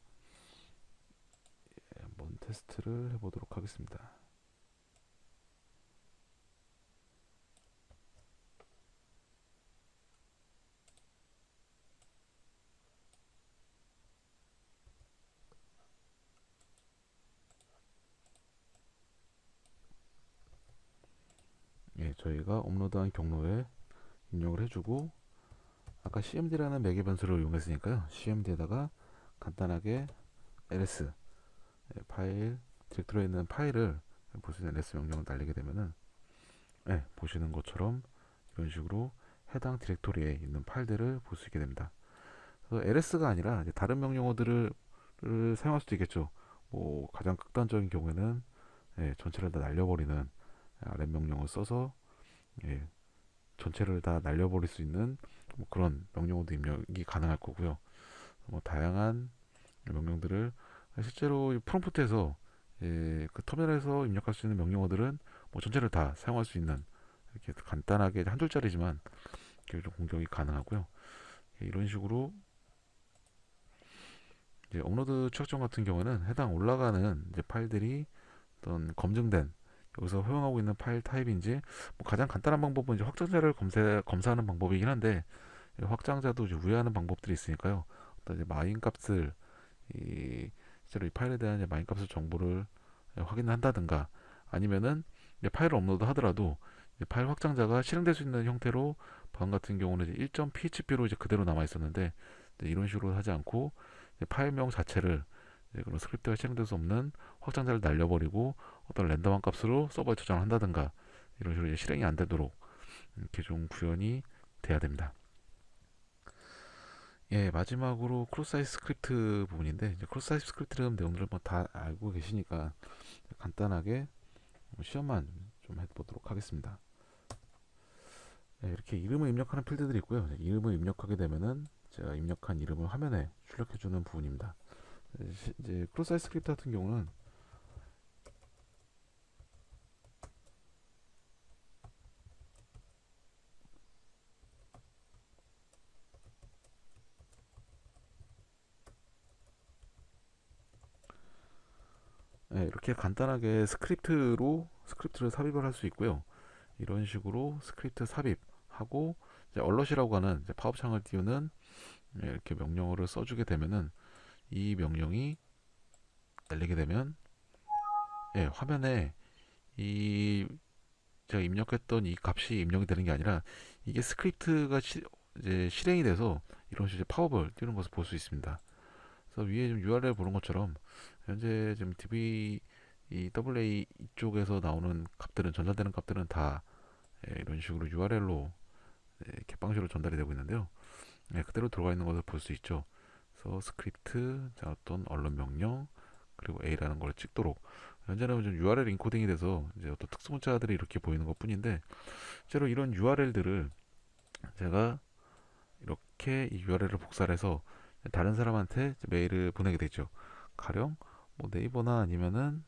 한번 테스트를 해보도록 하겠습니다. 저희가 업로드한 경로에 입력을 해주고 아까 cmd라는 매개 변수를 이용했으니까요. cmd에다가 간단하게 ls 파일 디렉토리에 있는 파일을 볼 수 있는 ls 명령을 날리게 되면은 보시는 것처럼 이런 식으로 해당 디렉토리에 있는 파일들을 볼 수 있게 됩니다. 그래서 ls가 아니라 이제 다른 명령어들을 사용할 수도 있겠죠. 뭐 가장 극단적인 경우에는 전체를 다 날려버리는 rm 명령을 써서 전체를 다 날려버릴 수 있는 뭐 그런 명령어도 입력이 가능할 거고요. 뭐 다양한 명령들을 실제로 프롬프트에서 그 터미널에서 입력할 수 있는 명령어들은 뭐 전체를 다 사용할 수 있는 이렇게 간단하게 한 줄짜리지만 이렇게 좀 공격이 가능하고요. 이런 식으로 이제 업로드 추적점 같은 경우는 해당 올라가는 이제 파일들이 어떤 검증된 여기서 허용하고 있는 파일 타입인지 뭐 가장 간단한 방법은 이제 확장자를 검사하는 방법이긴 한데 확장자도 이제 우회하는 방법들이 있으니까요. 어떤 이제 마인 값을 실제로 이 파일에 대한 이제 마인 값을 정보를 확인한다든가 아니면은 이제 파일을 업로드 하더라도 파일 확장자가 실행될 수 있는 형태로 방금 같은 경우는 이제 1.php로 이제 그대로 남아 있었는데 이런 식으로 하지 않고 파일명 자체를 그런 스크립트가 실행될 수 없는 확장자를 날려버리고 어떤 랜덤한 값으로 서버에 저장을 한다든가 이런 식으로 이제 실행이 안 되도록 이렇게 좀 구현이 돼야 됩니다. 마지막으로 크로스사이트 스크립트 부분인데 이제 크로스사이트 스크립트는 내용들을 뭐 다 알고 계시니까 간단하게 시험만 좀 해보도록 하겠습니다. 이렇게 이름을 입력하는 필드들이 있고요. 이름을 입력하게 되면은 제가 입력한 이름을 화면에 출력해주는 부분입니다. 이제 크로스사이트 스크립트 같은 경우는 이렇게 간단하게 스크립트를 삽입을 할 수 있고요. 이런 식으로 스크립트 삽입하고 이제 얼럿이라고 하는 이제 팝업창을 띄우는 이렇게 명령어를 써주게 되면은 이 명령이 열리게 되면 화면에 이 제가 입력했던 이 값이 입력이 되는 게 아니라 이게 스크립트가 이제 실행이 돼서 이런 식으로 팝업을 띄우는 것을 볼 수 있습니다. 그래서 위에 좀 URL 보는 것처럼 현재 지금 DB 이 WA 이쪽에서 나오는 값들은 전달되는 값들은 다 이런 식으로 URL로 이렇게 방식으로 전달이 되고 있는데요. 그대로 들어가 있는 것을 볼 수 있죠. 그래서 스크립트, 자 어떤 언론 명령 그리고 A라는 걸 찍도록 현재는 좀 URL 인코딩이 돼서 이제 어떤 특수 문자들이 이렇게 보이는 것뿐인데 실제로 이런 URL들을 제가 이렇게 이 URL을 복사를 해서 다른 사람한테 메일을 보내게 되죠. 가령 뭐 네이버나 아니면은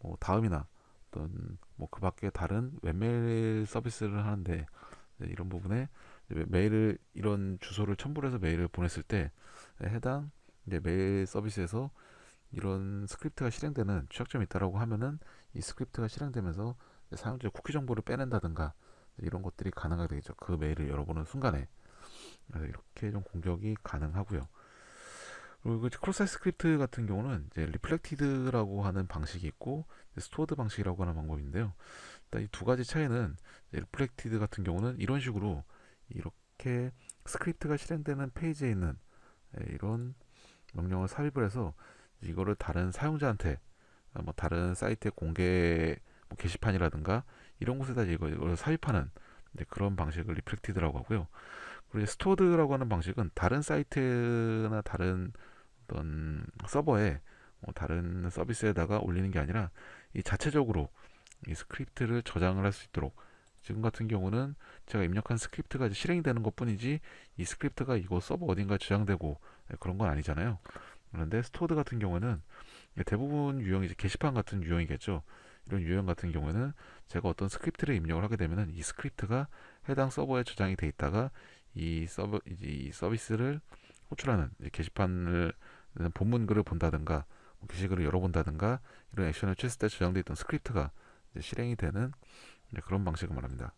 뭐 다음이나 어떤 뭐 그 밖에 다른 웹메일 서비스를 하는데 이런 부분에 메일을 이런 주소를 첨부를 해서 메일을 보냈을 때 해당 이제 메일 서비스에서 이런 스크립트가 실행되는 취약점이 있다라고 하면은 이 스크립트가 실행되면서 사용자의 쿠키 정보를 빼낸다든가 이런 것들이 가능하게 되겠죠. 그 메일을 열어보는 순간에 그래서 이렇게 좀 공격이 가능하고요. 그리고 크로스사이트 스크립트 같은 경우는 이제 리플렉티드라고 하는 방식이 있고 스토어드 방식이라고 하는 방법인데요. 일단 이 두 가지 차이는 리플렉티드 같은 경우는 이런 식으로 이렇게 스크립트가 실행되는 페이지에 있는 이런 명령을 삽입을 해서 이거를 다른 사용자한테 뭐 다른 사이트의 공개 뭐 게시판이라든가 이런 곳에다 이걸 삽입하는 이제 그런 방식을 리플렉티드라고 하고요. 그리고 이제 스토어드라고 하는 방식은 다른 사이트나 다른 어떤 서버에 다른 서비스에다가 올리는 게 아니라 이 자체적으로 이 스크립트를 저장을 할 수 있도록, 지금 같은 경우는 제가 입력한 스크립트가 이제 실행이 되는 것 뿐이지 이 스크립트가 이거 서버 어딘가에 저장되고 그런 건 아니잖아요. 그런데 스토어드 같은 경우는 대부분 유형이 이제 게시판 같은 유형이겠죠. 이런 유형 같은 경우는 제가 어떤 스크립트를 입력을 하게 되면은 이 스크립트가 해당 서버에 저장이 돼 있다가 이 서비스를 호출하는 이제 게시판을 본문 글을 본다든가 게시글을 열어본다든가 이런 액션을 취했을 때 저장돼 있던 스크립트가 이제 실행이 되는 그런 방식을 말합니다.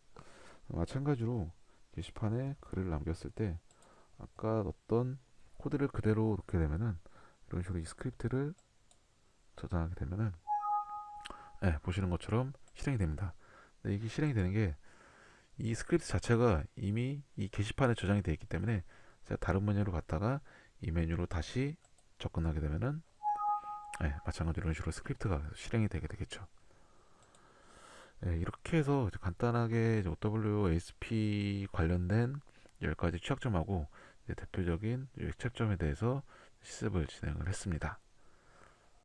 마찬가지로 게시판에 글을 남겼을 때 아까 넣었던 코드를 그대로 넣게 되면은 이런 식으로 이 스크립트를 저장하게 되면은 보시는 것처럼 실행이 됩니다. 근데 이게 실행이 되는 게 이 스크립트 자체가 이미 이 게시판에 저장이 되어 있기 때문에 제가 다른 메뉴로 갔다가 이 메뉴로 다시 접근하게 되면은 마찬가지로 이런 식으로 스크립트가 실행이 되게 되겠죠. 이렇게 해서 간단하게 OWASP 관련된 10가지 취약점하고 대표적인 유익 채점에 대해서 실습을 진행을 했습니다.